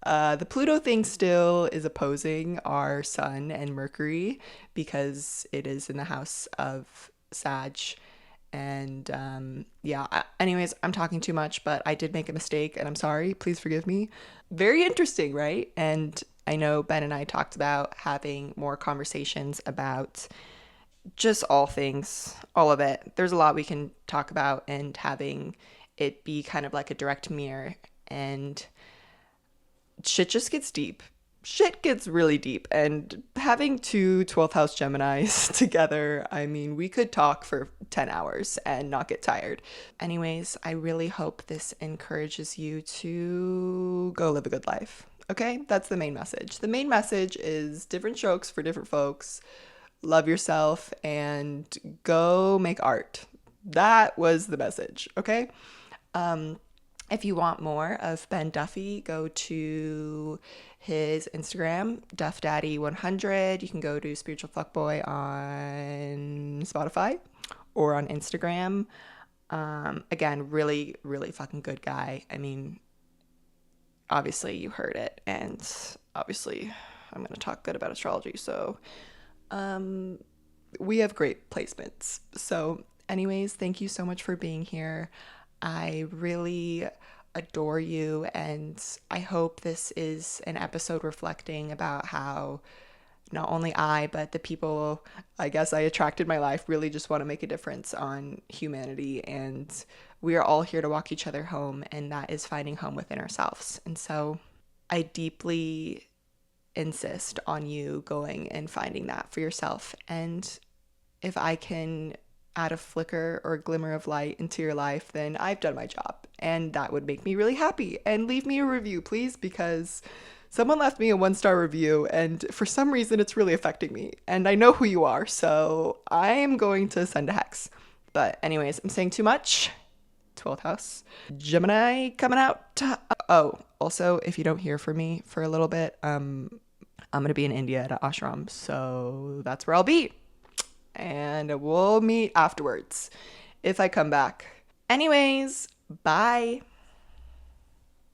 the Pluto thing still is opposing our Sun and Mercury because it is in the house of Sag. And anyways, I'm talking too much, but I did make a mistake and I'm sorry. Please forgive me. Very interesting, right? And I know Ben and I talked about having more conversations about just all things, all of it. There's a lot we can talk about, and having it be kind of like a direct mirror, and shit just gets deep. Shit gets really deep, and having two 12th house Geminis together, I mean, we could talk for 10 hours and not get tired. Anyways, I really hope this encourages you to go live a good life. Okay, that's the main message. The main message is different strokes for different folks. Love yourself and go make art. That was the message, okay? If you want more of Ben Duffy, go to his Instagram, DuffDaddy100. You can go to Spiritual Fuckboy on Spotify or on Instagram. Again, really, really fucking good guy. I mean, obviously you heard it, and obviously I'm going to talk good about astrology. So we have great placements. So anyways, thank you so much for being here. I really adore you, and I hope this is an episode reflecting about how not only I, but the people I guess I attracted in my life really just want to make a difference on humanity, and we are all here to walk each other home, and that is finding home within ourselves. And so I deeply insist on you going and finding that for yourself. And if I can add a flicker or a glimmer of light into your life, then I've done my job, and that would make me really happy. And leave me a review, please, because someone left me a 1-star review, and for some reason it's really affecting me, and I know who you are, so I am going to send a hex. But anyways, I'm saying too much. 12th house Gemini coming out. Oh, also, if you don't hear from me for a little bit, I'm gonna be in India at an ashram, so that's where I'll be, and we'll meet afterwards if I come back. Anyways, bye.